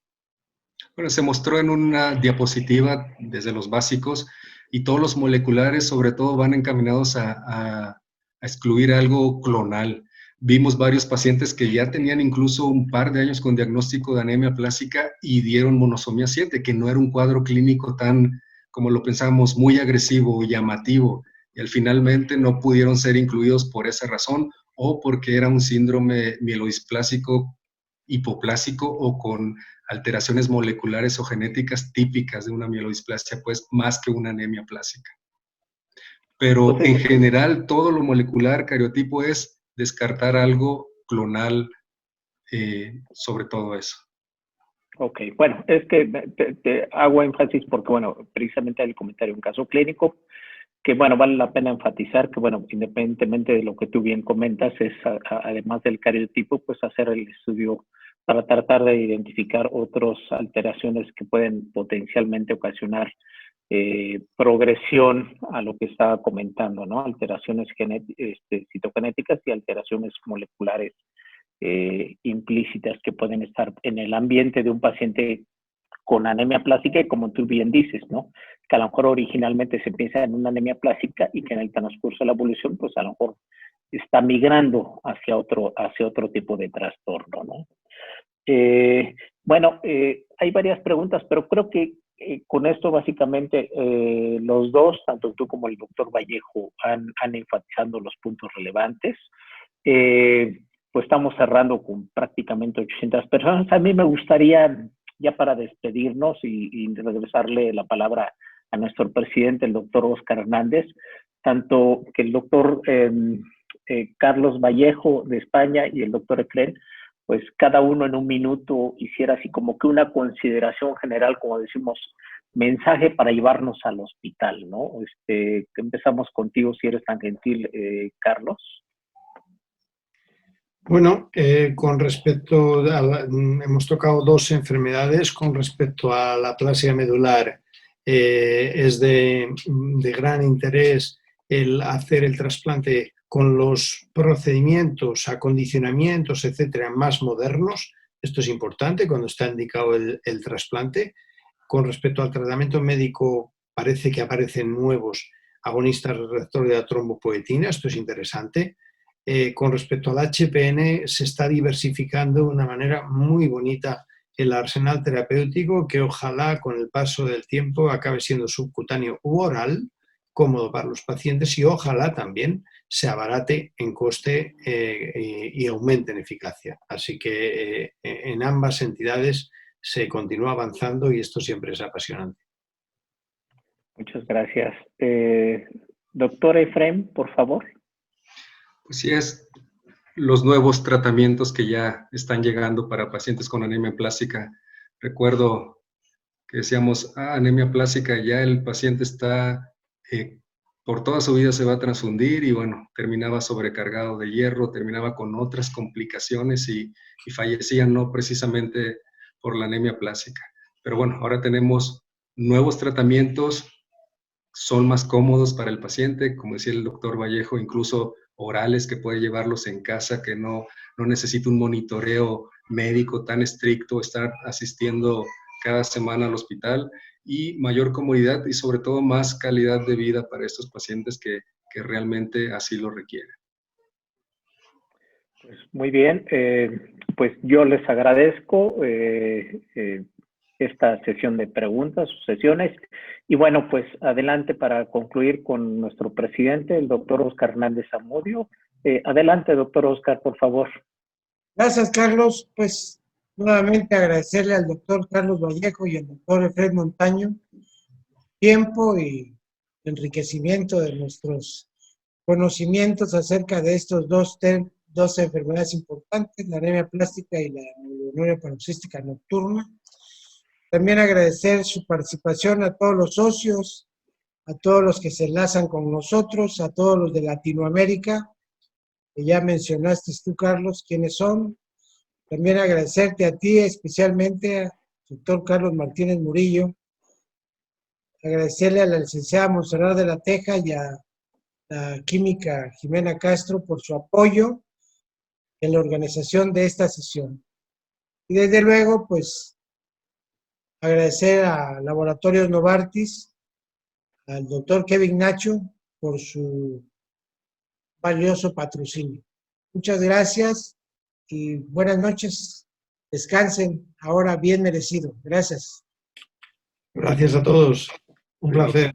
[SPEAKER 4] Bueno, se mostró en una diapositiva desde los básicos y todos los moleculares sobre todo van encaminados a excluir algo clonal. Vimos varios pacientes que ya tenían incluso un par de años con diagnóstico de anemia plástica y dieron monosomía 7, que no era un cuadro clínico tan, como lo pensábamos, muy agresivo o llamativo. Y finalmente no pudieron ser incluidos por esa razón o porque era un síndrome mielodisplásico hipoplásico o con alteraciones moleculares o genéticas típicas de una mielodisplasia, pues más que una anemia plástica. Pero en general todo lo molecular cariotipo es descartar algo clonal, sobre todo eso.
[SPEAKER 1] Ok, bueno, es que te hago énfasis porque, bueno, precisamente hay el comentario, un caso clínico, que, bueno, vale la pena enfatizar que, bueno, independientemente de lo que tú bien comentas, es además del cariotipo, pues hacer el estudio para tratar de identificar otras alteraciones que pueden potencialmente ocasionar progresión a lo que estaba comentando, ¿no? Alteraciones citogenéticas y alteraciones moleculares implícitas que pueden estar en el ambiente de un paciente con anemia plástica y como tú bien dices, ¿no? Que a lo mejor originalmente se piensa en una anemia plástica y que en el transcurso de la evolución, pues a lo mejor está migrando hacia otro tipo de trastorno, ¿no? Bueno, hay varias preguntas, pero creo que con esto básicamente los dos, tanto tú como el doctor Vallejo, han enfatizado los puntos relevantes. Pues estamos cerrando con prácticamente 800 personas. A mí me gustaría, ya para despedirnos y regresarle la palabra a nuestro presidente, el doctor Óscar Hernández, tanto que el doctor Carlos Vallejo de España y el doctor Efrén, pues cada uno en un minuto hiciera así como que una consideración general, como decimos, mensaje para llevarnos al hospital, ¿no? Empezamos contigo, si eres tan gentil, Carlos.
[SPEAKER 3] Bueno, con respecto hemos tocado dos enfermedades. Con respecto a la aplasia medular, es de gran interés el hacer el trasplante con los procedimientos, acondicionamientos, etcétera, más modernos. Esto es importante cuando está indicado el trasplante. Con respecto al tratamiento médico, parece que aparecen nuevos agonistas receptores de la trombopoetina. Esto es interesante. Con respecto al HPN, se está diversificando de una manera muy bonita el arsenal terapéutico, que ojalá con el paso del tiempo acabe siendo subcutáneo u oral, cómodo para los pacientes, y ojalá también se abarate en coste y aumente en eficacia. Así que en ambas entidades se continúa avanzando y esto siempre es apasionante.
[SPEAKER 1] Muchas gracias. Doctor Efrén, por favor.
[SPEAKER 4] Pues sí, es los nuevos tratamientos que ya están llegando para pacientes con anemia plástica. Recuerdo que decíamos, anemia plástica, ya el paciente está, por toda su vida se va a transfundir y bueno, terminaba sobrecargado de hierro, terminaba con otras complicaciones y fallecía no precisamente por la anemia plástica. Pero bueno, ahora tenemos nuevos tratamientos, son más cómodos para el paciente, como decía el doctor Vallejo, incluso orales que puede llevarlos en casa, que no necesita un monitoreo médico tan estricto, estar asistiendo cada semana al hospital, y mayor comodidad y sobre todo más calidad de vida para estos pacientes que realmente así lo requieren.
[SPEAKER 1] Pues muy bien, pues yo les agradezco esta sesión de preguntas, sus sesiones, y bueno, pues adelante para concluir con nuestro presidente, el doctor Óscar Hernández Zamudio. Adelante, doctor Óscar, por favor.
[SPEAKER 2] Gracias, Carlos. Pues nuevamente agradecerle al doctor Carlos Vallejo y al doctor Efrén Montaño tiempo y enriquecimiento de nuestros conocimientos acerca de estos dos enfermedades importantes, la anemia plástica y la neuronuria paroxística nocturna. También agradecer su participación a todos los socios, a todos los que se enlazan con nosotros, a todos los de Latinoamérica, que ya mencionaste tú, Carlos, quiénes son. También agradecerte a ti, especialmente al doctor Carlos Martínez Murillo, agradecerle a la licenciada Montserrat de la Teja y a la química Jimena Castro por su apoyo en la organización de esta sesión. Y desde luego, pues, agradecer a Laboratorios Novartis, al doctor Kevin Nacho, por su valioso patrocinio. Muchas gracias y buenas noches. Descansen, ahora bien merecido. Gracias.
[SPEAKER 3] Gracias a todos. Un placer.